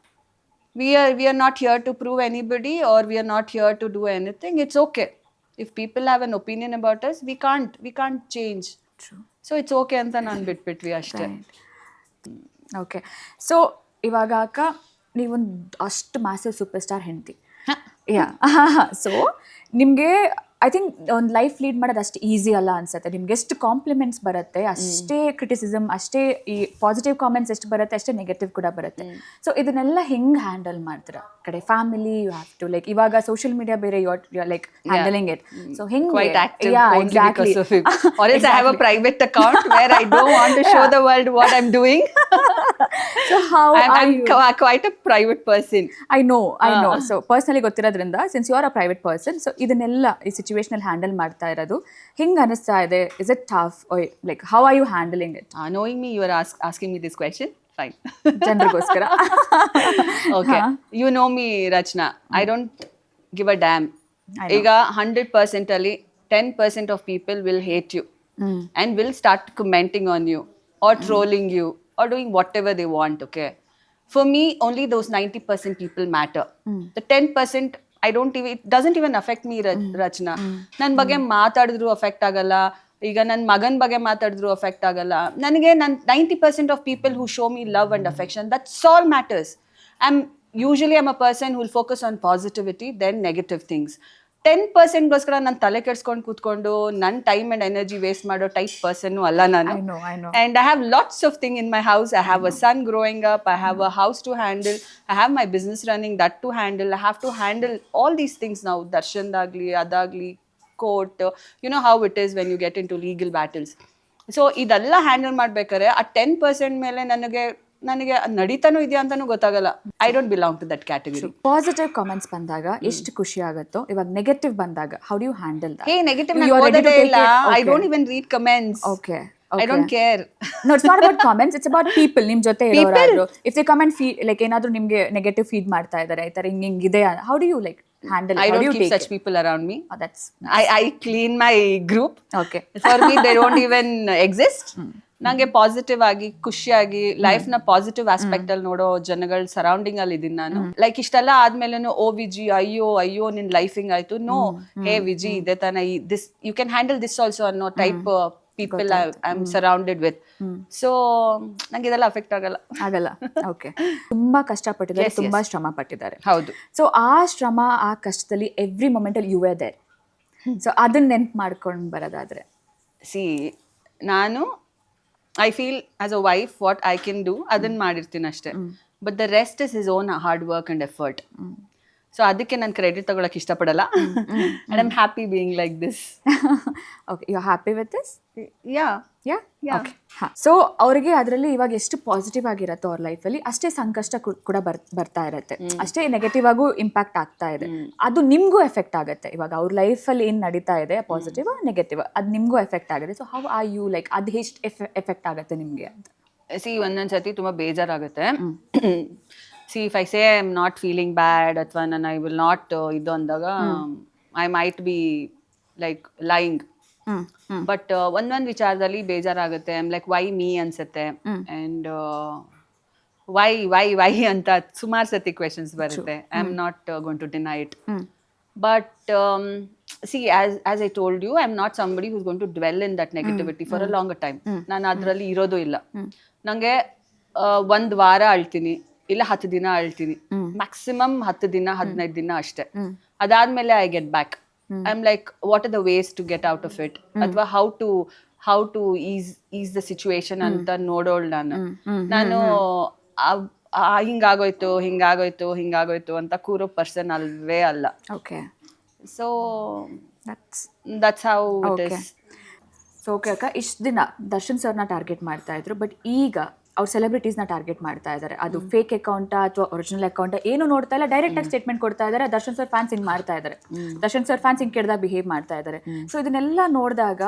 We are not here to prove anybody, or we are not here to do anything. It's okay. If people have an opinion about us, we can't change. True. So it's okay ಅಂತ ನಾನು ಬಿಟ್ಬಿಟ್ವಿ ಅಷ್ಟೇ. Okay. So ಇವಾಗ ಅಕ್ಕ ನೀವೊಂದು ಅಷ್ಟು massive super star ಹೆಂಡತಿ. ಯಾ. So ನಿಮಗೆ I think ಒಂದು ಲೈಫ್ ಲೀಡ್ ಮಾಡೋದು ಅಷ್ಟು ಈಸಿ ಅಲ್ಲ ಅನ್ಸುತ್ತೆ. ನಿಮ್ಗೆ ಎಷ್ಟು ಕಾಂಪ್ಲಿಮೆಂಟ್ಸ್ ಬರುತ್ತೆ ಅಷ್ಟೇ ಕ್ರಿಟಿಸಿಸಮ್, ಅಷ್ಟೇ ಈ ಪಾಸಿಟಿವ್ ಕಾಮೆಂಟ್ಸ್ ಎಷ್ಟು ಬರುತ್ತೆ ಅಷ್ಟೇ ನೆಗೆಟಿವ್ ಕೂಡ ಬರುತ್ತೆ. ಸೊ ಇದನ್ನೆಲ್ಲ ಹೆಂಗೆ ಹ್ಯಾಂಡಲ್ ಮಾಡ್ತೀರಾ? ಕಡೆ family you have to like ಇವಾಗ ಸೋಷಿಯಲ್ ಮೀಡಿಯಾ ಬೇರೆ you are like handling it. So ಹೆಂಗೆ? Quite active only because of him. Or else I have a private account where I don't want to show the world what I'm doing. So how I'm quite a private person. I know. So personally ಗೊತ್ತಿರೋದ್ರಿಂದ since you are a private person, so ಇದನ್ನೆಲ್ಲ ಈ ಸಿಚುವೇಶನಲ್ಲಿ handle ಮಾಡ್ತಾ ಇರೋದು ಹೆಂಗೆ ಅನಿಸ್ತಾ ಇದೆ? Is it tough? Like how are you handling it? Knowing me, you are asking me this question. Fine. ಜನರಿಗೋಸ್ಕರ. Okay. You know me, Rachna. I don't give a damn. ಈಗ 100% ಅಲ್ಲಿ 10% of people will hate you and will start commenting on you or trolling you or doing whatever they want, okay? For me, only those 90% people matter. The 10%, it doesn't even affect me, Rachna. ನನ್ನ ಬಗ್ಗೆ ಮಾತಾಡಿದ್ರು affect ಆಗಲ್ಲ. ಈಗ ನನ್ನ ಮಗನ ಬಗ್ಗೆ ಮಾತಾಡಿದ್ರು affect ಆಗಲ್ಲ. ನನಗೆ 90% of people who show me love and affection, that's all matters. I'm a person who will focus on positivity than negative things. 10%ಗೋಸ್ಕರ ನಾನು ತಲೆ ಕೆಡ್ಸ್ಕೊಂಡು ಕೂತ್ಕೊಂಡು ನನ್ನ ಟೈಮ್ ಅಂಡ್ ಎನರ್ಜಿ ವೇಸ್ಟ್ ಮಾಡೋ ಟೈಪ್ ಪರ್ಸನ್ನು ಅಲ್ಲ ನಾನು. I know. And I have lots of things in my house. I have a son growing up. I have a house to handle. I have my business running, that to handle. I have to handle all these things now. Darshandagli, adagli, court. You know how it is when you get into legal battles. So ಇದೆಲ್ಲ handle ಮಾಡ್ಬೇಕಾದ್ರೆ ಆ 10% ಮೇಲೆ ನನಗೆ ನಡೀತಾನೂ ಇದೆಯಾ ಅಂತಾನೂ ಗೊತ್ತಾಗಲ್ಲ. I don't belong to that category. Positive comments ಬಂದಾಗ ಎಷ್ಟು ಖುಷಿ ಆಗುತ್ತೋ, ಇವಾಗ ನೆಗೆಟಿವ್ ಬಂದಾಗ how do you handle that? Hey, negative ನಾನು ಓದೋದೇ ಇಲ್ಲ. I don't even read comments. Okay. I don't care. No, it's not about comments, it's about people. ನಿಮ್ ಜೊತೆ ಇರೋರು if they come and feed like ಏನಾದ್ರೂ ನಿಮ್ಗೆ negative feed ಮಾಡ್ತಾ ಇದ್ದಾರೆ, ಈ ತರ ಹಿಂಗಿದೆ, how do you like handle it? I How do don't you keep take such it? people around me. Oh, that's I clean my group. okay. For me they don't even exist. ನಂಗೆ positive ಆಗಿ ಖುಷಿಯಾಗಿ life ನ positive aspect ಅಲ್ಲಿ ನೋಡೋ ಜನಗಳ surrounding ಅಲ್ಲಿ ಇದೀನಿ ನಾನು. ಲೈಕ್ ಇಷ್ಟೆಲ್ಲ ಆದ್ಮೇಲೆ ಓ ವಿಜಿ ಅಯ್ಯೋ ನಿನ್ ಲೈಫ್ ಹಿಂಗ್ ಆಯ್ತು. ನೋ, ಹೇ ವಿಜಿ ಇದೆ ತಾನೆ, this you can handle this also ಅನ್ನೋ type people I am surrounded with. So ನಂಗೆ ಇದೆಲ್ಲ ಅಫೆಕ್ಟ್ ಆಗಲ್ಲ. ಓಕೆ. ತುಂಬಾ ಕಷ್ಟಪಟ್ಟಿದ್ದಾರೆ, ತುಂಬಾ ಶ್ರಮ ಪಟ್ಟಿದ್ದಾರೆ. ಹೌದು. ಸೊ ಆ ಶ್ರಮ, ಆ ಕಷ್ಟದಲ್ಲಿ ಎವ್ರಿ ಮೊಮೆಂಟ್ ಅಲ್ಲಿ ಯು ಆರ್ ದೇರ್. ಸೊ ಅದನ್ನ ನೆನ್ಪು ಮಾಡ್ಕೊಂಡು ಬರೋದಾದ್ರೆ, ಸಿ ನಾನು I feel as a wife what I can do ಅದನ್ನ ಮಾಡಿರ್ತೀನಿ ಅಷ್ಟೇ. But the rest is his own hard work and effort. So ಅದಕ್ಕೆ ನಾನು ಕ್ರೆಡಿಟ್ ತಗೊಳಕ್ ಇಷ್ಟಪಡಲ್ಲ. And I am happy being like this. Okay, you are happy with this? Yeah. Okay. So ಅವರಿಗೆ ಅದರಲ್ಲಿ ಇವಾಗ ಎಷ್ಟು ಪಾಸಿಟಿವ್ ಆಗಿರತ್ತೋ ಅವ್ರ ಲೈಫಲ್ಲಿ ಅಷ್ಟೇ ಸಂಕಷ್ಟ ಕೂಡ ಬರ್ತಾ ಇರತ್ತೆ, ಅಷ್ಟೇ ನೆಗೆಟಿವ್ ಆಗು ಇಂಪ್ಯಾಕ್ಟ್ ಆಗ್ತಾ ಇದೆ. ಅದು ನಿಮ್ಗೂ ಎಫೆಕ್ಟ್ ಆಗುತ್ತೆ. ಇವಾಗ ಅವ್ರ ಲೈಫಲ್ಲಿ ಏನು ನಡೀತಾ ಇದೆ, ಪಾಸಿಟಿವ್ ನೆಗೆಟಿವ್, ಅದು ನಿಮ್ಗೂ ಎಫೆಕ್ಟ್ ಆಗುತ್ತೆ. So how are you like ಅದು ಎಷ್ಟು ಎಫೆಕ್ಟ್ ಆಗುತ್ತೆ ನಿಮಗೆ ಅಂತ? ಸಿ, ಒಂದೊಂದ್ಸತಿ ತುಂಬ ಬೇಜಾರಾಗುತ್ತೆ. See, if I say I am not feeling bad ಅಥವಾ ನಾನು ಐ ವಿಲ್ ನಾಟ್ ಇದು ಅಂದಾಗ I might be like lying. But ಒಂದೊಂದು ವಿಚಾರದಲ್ಲಿ ಬೇಜಾರಾಗುತ್ತೆ. ಐಮ್ ಲೈಕ್ ವೈ ಮೀ ಅನ್ಸುತ್ತೆ. ಅಂಡ್ ವೈ ಅಂತ ಸುಮಾರು ಸತಿ ಕ್ವೆಶನ್ಸ್ ಬರುತ್ತೆ. I am not going to deny it. But see, as I told you, I'm not somebody who's going to dwell in that negativity for a longer time. ನಾನು ಅದರಲ್ಲಿ ಇರೋದು ಇಲ್ಲ. ನನಗೆ 1 ವಾರ ಅಳ್ತೀನಿ, ಇಲ್ಲ 10 ದಿನ ಅಳ್ತೀನಿ, ಮ್ಯಾಕ್ಸಿಮಮ್ 10 ದಿನ 15 ದಿನ ಅಷ್ಟೇ. ಅದಾದ್ಮೇಲೆ I get back. I am like what are the ways to get out of it, ಅಥವಾ how to is the situation ಅಂತ ನೋಡೋಳು ನಾನು ಹಿಂಗಾಗೋಯ್ತು ಅಂತ ಕೂರೋ ಪರ್ಸನ್ ಅಲ್ವೇ ಅಲ್ಲ. Okay, so that's how it is. So okay ಅಕ್ಕ, ಇಷ್ಟು ದಿನ ದರ್ಶನ್ ಸರ್ನ ಟಾರ್ಗೆಟ್ ಮಾಡ್ತಾ ಇದ್ರು, ಬಟ್ ಈಗ ಅವ್ರು ಸೆಲೆಬ್ರಿಟೀಸ್ನ ಟಾರ್ಗೆಟ್ ಮಾಡ್ತಾ ಇದ್ದಾರೆ. ಅದು ಫೇಕ್ ಅಕೌಂಟಾ ಅಥವಾ ಒರಿಜಿನಲ್ ಅಕೌಂಟಾ ಏನು ನೋಡ್ತಾ ಇಲ್ಲ, ಡೈರೆಕ್ಟ್ ಆಗಿ ಸ್ಟೇಟ್ಮೆಂಟ್ ಕೊಡ್ತಾ ಇದ್ದಾರೆ. ದರ್ಶನ್ ಸರ್ ಫ್ಯಾನ್ಸ್ ಹಿಂಗೆ ಮಾಡ್ತಾ ಇದ್ದಾರೆ, ದರ್ಶನ್ ಸರ್ ಫ್ಯಾನ್ಸ್ ಹಿಂಗೆ ಕೆಡ್ದಾಗ ಬಿಹೇವ್ ಮಾಡ್ತಾ ಇದ್ದಾರೆ. ಸೊ ಇದನ್ನೆಲ್ಲ ನೋಡಿದಾಗ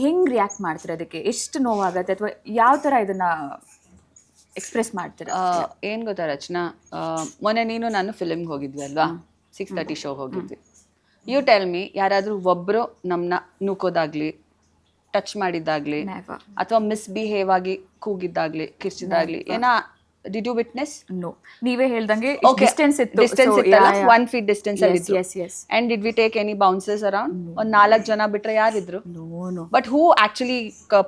ಹೆಂಗ್ ರಿಯಾಕ್ಟ್ ಮಾಡ್ತಾರೆ? ಅದಕ್ಕೆ ಎಷ್ಟು ನೋವಾಗತ್ತೆ, ಅಥವಾ ಯಾವ ಥರ ಇದನ್ನ ಎಕ್ಸ್ಪ್ರೆಸ್ ಮಾಡ್ತೀರಾ? ಏನು ಗೊತ್ತಾ ರಚನಾ, ಮೊನ್ನೆ ನಾನು ಫಿಲ್ಮ್ಗೆ ಹೋಗಿದ್ವಿ ಅಲ್ವಾ, 6:30 ಶೋಗೆ ಹೋಗಿದ್ವಿ. ಯು ಟೆಲ್ ಮಿ, ಯಾರಾದರೂ ಒಬ್ಬರು ನಮ್ಮನ್ನ ನೂಕೋದಾಗ್ಲಿ, ಟಚ್ ಮಾಡಿದ್ದಾಗ್ಲಿ, ಅಥವಾ ಮಿಸ್ಬಿಹೇವ್ ಆಗಿ ಕೂಗಿದ್ದಾಗ್ಲಿ, ಕಿರ್ಚಿದಾಗ್ಲಿ ಡಿಡ್ ಯು ವಿಟ್ನೆಸ್? ನೋ. ನೀವೇ ಹೇಳ್ದಂಗೆ ಡಿಸ್ಟೆನ್ಸ್ ಇತ್ತು, 1 feet ಡಿಸ್ಟೆನ್ಸ್ ಅಲ್ಲಿ ಇತ್ತು. And did we take any bouncers around? ಒಂದು 4 ಜನ ಬಿಟ್ರೆ ಯಾರಿದ್ರು? But who actually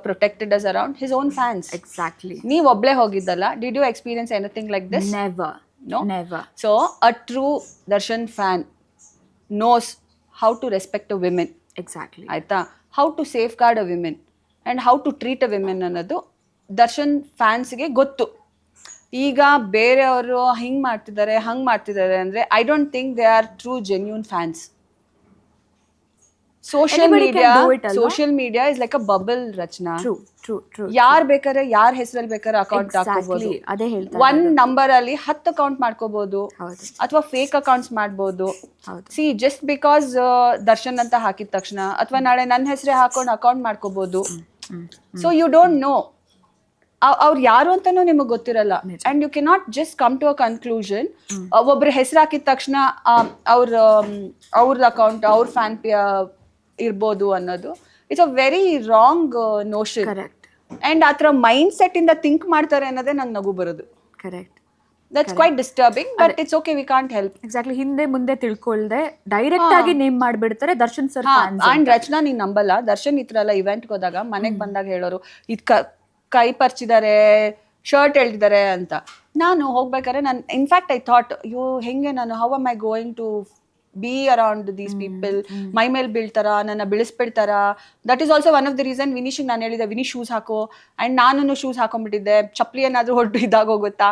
protected us around? His own fans. Exactly. ನೀವ್ ಒಬ್ಳೆ ಹೋಗಿದ್ದಲ್ಲ. Did you experience anything like this? Never. No? Never. So a true Darshan fan knows how to respect a woman. Exactly. ಆಯ್ತಾ? How to safeguard a woman and how to treat a woman ಅನ್ನೋದು ದರ್ಶನ್ ಫ್ಯಾನ್ಸ್ಗೆ ಗೊತ್ತು. ಈಗ ಬೇರೆಯವರು ಹಿಂಗ್ ಮಾಡ್ತಿದ್ದಾರೆ ಅಂದ್ರೆ I don't think they are true genuine fans. Social media is like a bubble Rachana. ಯಾರ್ ಬೇಕಾದ್ರೆ ಯಾರ ಹೆಸರಲ್ಲಿ ಬೇಕಾದ್ರೆ ಅಕೌಂಟ್ ಹಾಕೋಬಹುದು. ಒಂದ್ ನಂಬರ್ ಅಲ್ಲಿ 10 ಅಕೌಂಟ್ ಮಾಡ್ಕೋಬಹುದು, ಅಥವಾ ಫೇಕ್ ಅಕೌಂಟ್ಸ್ ಮಾಡ್ಬೋದು. ಸಿ ಜಸ್ಟ್ ಬಿಕಾಸ್ ದರ್ಶನ್ ಅಂತ ಹಾಕಿದ ತಕ್ಷಣ, ಅಥವಾ ನಾಳೆ ನನ್ನ ಹೆಸರೇ ಹಾಕೊಂಡು ಅಕೌಂಟ್ ಮಾಡ್ಕೋಬಹುದು. ಸೊ ಯು ಡೋಂಟ್ ನೋ ಅವ್ರು ಯಾರು ಅಂತಾನೂ ನಿಮಗೆ ಗೊತ್ತಿರಲ್ಲ. And you cannot just come to a conclusion. ಒಬ್ರು ಹೆಸರು ಹಾಕಿದ ತಕ್ಷಣ ಅವ್ರ ಅಕೌಂಟ್, ಅವ್ರ ಫ್ಯಾನ್ ಇರ್ಬೋದು ಅನ್ನೋದು it's a very wrong notion. And ಆ ಥರ ಮೈಂಡ್ ಸೆಟ್ ಇಂದ ಥಿಂಕ್ ಮಾಡ್ತಾರೆ ಅನ್ನೋದೇ ನಂಗೆ ನಗು ಬರೋದು. Correct. That's quite disturbing, but it's okay, we can't help. Exactly. ಹಿಂದೆ ಮುಂದೆ ತಿಳ್ಕೊಳ್ದೆ ಡೈರೆಕ್ಟ್ ಆಗಿ ನೇಮ್ ಮಾಡ್ಬಿಡ್ತಾರೆ ದರ್ಶನ್ ಸರ್. ಅಂಡ್ ರಚನಾ, ನೀನ್ ನಂಬಲ್ಲ, ದರ್ಶನ್ ಈ ತರ ಎಲ್ಲ ಇವೆಂಟ್ಗೆ ಹೋದಾಗ ಮನೆಗೆ ಬಂದಾಗ ಹೇಳೋರು ಇದ್ ಕೈ ಪರ್ಚಿದ್ದಾರೆ, ಶರ್ಟ್ ಎಳ್ದಿದ್ದಾರೆ ಅಂತ. ನಾನು ಹೋಗ್ಬೇಕಾದ್ರೆ ನಾನು ಇನ್ಫ್ಯಾಕ್ಟ್ ಐ ಥಾಟ್, ಅಯ್ಯೋ ಹೆಂಗೆ ನಾನು, how am I going to be around these people? ಮೈ ಮೇಲೆ ಬೀಳ್ತಾರ, ನನ್ನ ಬಿಳಿಸ್ಬಿಡ್ತಾರ. That is also one of the reason ವಿನಿಶಿಗೆ ನಾನು ಹೇಳಿದೆ, ವಿನಿ ಶೂಸ್ ಹಾಕೋ. ಆ್ಯಂಡ್ ನಾನು ಶೂಸ್ ಹಾಕೊಂಡ್ಬಿಟ್ಟಿದ್ದೆ, ಚಪ್ಪಲಿ ಏನಾದರೂ ಹೊರಟು ಇದಾಗೋಗುತ್ತಾ?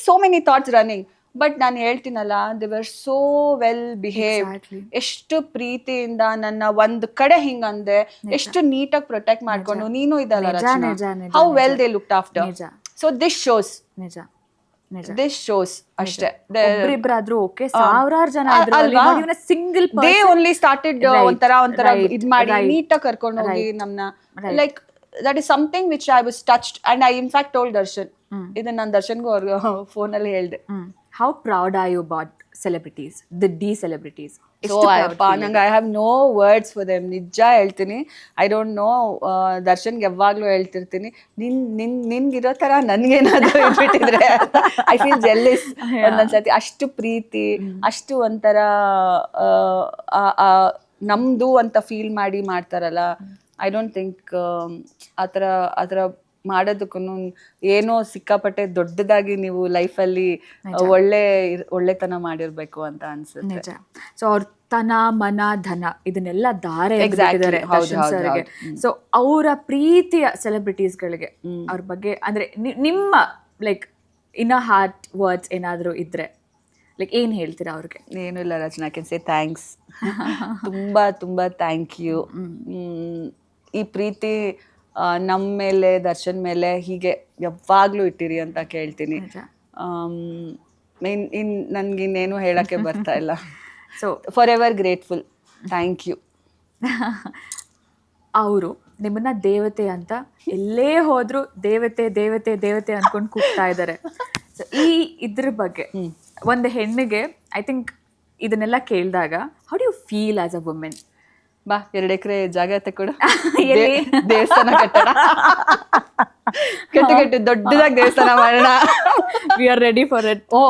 So many thoughts running. But ನಾನು ಹೇಳ್ತೀನಲ್ಲ, they were so well behave. ಎಷ್ಟು ಪ್ರೀತಿಯಿಂದ ನನ್ನ ಒಂದ್ ಕಡೆ ಹಿಂಗಂದೆ, ಎಷ್ಟು ನೀಟಾಗಿ ಪ್ರೊಟೆಕ್ಟ್ ಮಾಡ್ಕೊಂಡು. ನೀನು ಇದಲ್ಲ Rachana, how well they looked after. So this shows ಅಷ್ಟೇ. ಒಬ್ಬರಿಬ್ಬರಾದ್ರೂ ಓಕೆ, ಸಾವಿರಾರು ಜನ ಸಿಂಗಲ್ ದೇ ಓನ್ಲಿ ಸ್ಟಾರ್ಟೆಡ್ ಒಂಥರ ಇದ್ ಮಾಡಿ ನೀಟಾಗಿ ಕರ್ಕೊಂಡು ಹೋಗಿ ನಮ್ನ. Like that is something which I was touched. And I in fact told Darshan, ಇದನ್ನ ನಾನು ದರ್ಶನ್ಗೂ ಅವ್ರಿಗೆ ಫೋನಲ್ಲಿ ಹೇಳ್ದೆ. How proud are you about celebrities, the D celebrities? ನಂಗೆ I have no words for them. ನಿಜ ಹೇಳ್ತೀನಿ, ಐ ಡೋಂಟ್ ನೋ. ದರ್ಶನ್ಗೆ ಯಾವಾಗ್ಲೂ ಹೇಳ್ತಿರ್ತೀನಿ, ನಿನ್ಗಿರೋ ತರ ನನ್ಗೇನಾದ್ರು ಇಟ್ಬಿಟ್ಟಿದ್ರೆ ಐ ಫೀಲ್ ಜೆಲ್ಲಿಸ್ ಒಂದೊಂದ್ಸತಿ. ಅಷ್ಟು ಪ್ರೀತಿ, ಅಷ್ಟು ಒಂಥರ ನಮ್ದು ಅಂತ ಫೀಲ್ ಮಾಡಿ ಮಾಡ್ತಾರಲ್ಲ. ಐ ಡೋಂಟ್ ಥಿಂಕ್ ಆ ಥರ ಮಾಡೋದಕ್ಕೂ ಏನೋ ಸಿಕ್ಕಾಪಟ್ಟೆ ದೊಡ್ಡದಾಗಿ ನೀವು ಲೈಫಲ್ಲಿ ಒಳ್ಳೆತನ ಮಾಡಿರ್ಬೇಕು ಅಂತ ಅನ್ಸುತ್ತೆ. ಸೊ ಅವ್ರ ತನ, ಮನ, ಧನ ಇದನ್ನೆಲ್ಲ ಧಾರೆ ಎರೆದಿದ್ದಾರೆ ದರ್ಶನ್ ಸರ್ಗೆ. ಸೊ ಅವರ ಪ್ರೀತಿಯ ಸೆಲೆಬ್ರಿಟೀಸ್ಗಳಿಗೆ ಅವ್ರ ಬಗ್ಗೆ ಅಂದ್ರೆ ನಿಮ್ಮ like in a heart words ಏನಾದರೂ ಇದ್ರೆ ಲೈಕ್ ಏನ್ ಹೇಳ್ತೀರಾ ಅವ್ರಿಗೆ? ಏನೂ ಇಲ್ಲ ರಚನಾ, ಕ್ಯಾನ್ ಸೇ ಥ್ಯಾಂಕ್ಸ್. ತುಂಬಾ ತುಂಬಾ ಥ್ಯಾಂಕ್ ಯು. ಈ ಪ್ರೀತಿ ನಮ್ಮ ಮೇಲೆ, ದರ್ಶನ್ ಮೇಲೆ ಹೀಗೆ ಯಾವಾಗ್ಲೂ ಇಟ್ಟಿರಿ ಅಂತ ಕೇಳ್ತೀನಿ. ನನ್ಗಿನ್ನೇನು ಹೇಳಕ್ಕೆ ಬರ್ತಾ ಇಲ್ಲ. So forever grateful. Thank you. ಅವರು ನಿಮ್ಮನ್ನ ದೇವತೆ ಅಂತ ಎಲ್ಲೇ ಹೋದ್ರು ದೇವತೆ ದೇವತೆ ದೇವತೆ ಅನ್ಕೊಂಡು ಕೂಗ್ತಾ ಇದ್ದಾರೆ. ಸೊ ಇದ್ರ ಬಗ್ಗೆ ಒಂದು ಹೆಣ್ಣಿಗೆ ಐ ಥಿಂಕ್ ಇದನ್ನೆಲ್ಲ ಕೇಳಿದಾಗ how do you feel as a women? ಬಾ 2 ಎಕರೆ ಜಾಗ ತಕೊಡು, ಎಲ್ಲಿ? ದೇವಸ್ಥಾನ ಕಟ್ಟಡ ಕಟ್ಟು ದೊಡ್ಡದಾಗಿ ದೇವಸ್ಥಾನ ಮಾಡೋಣ. We are ready for it. ಓ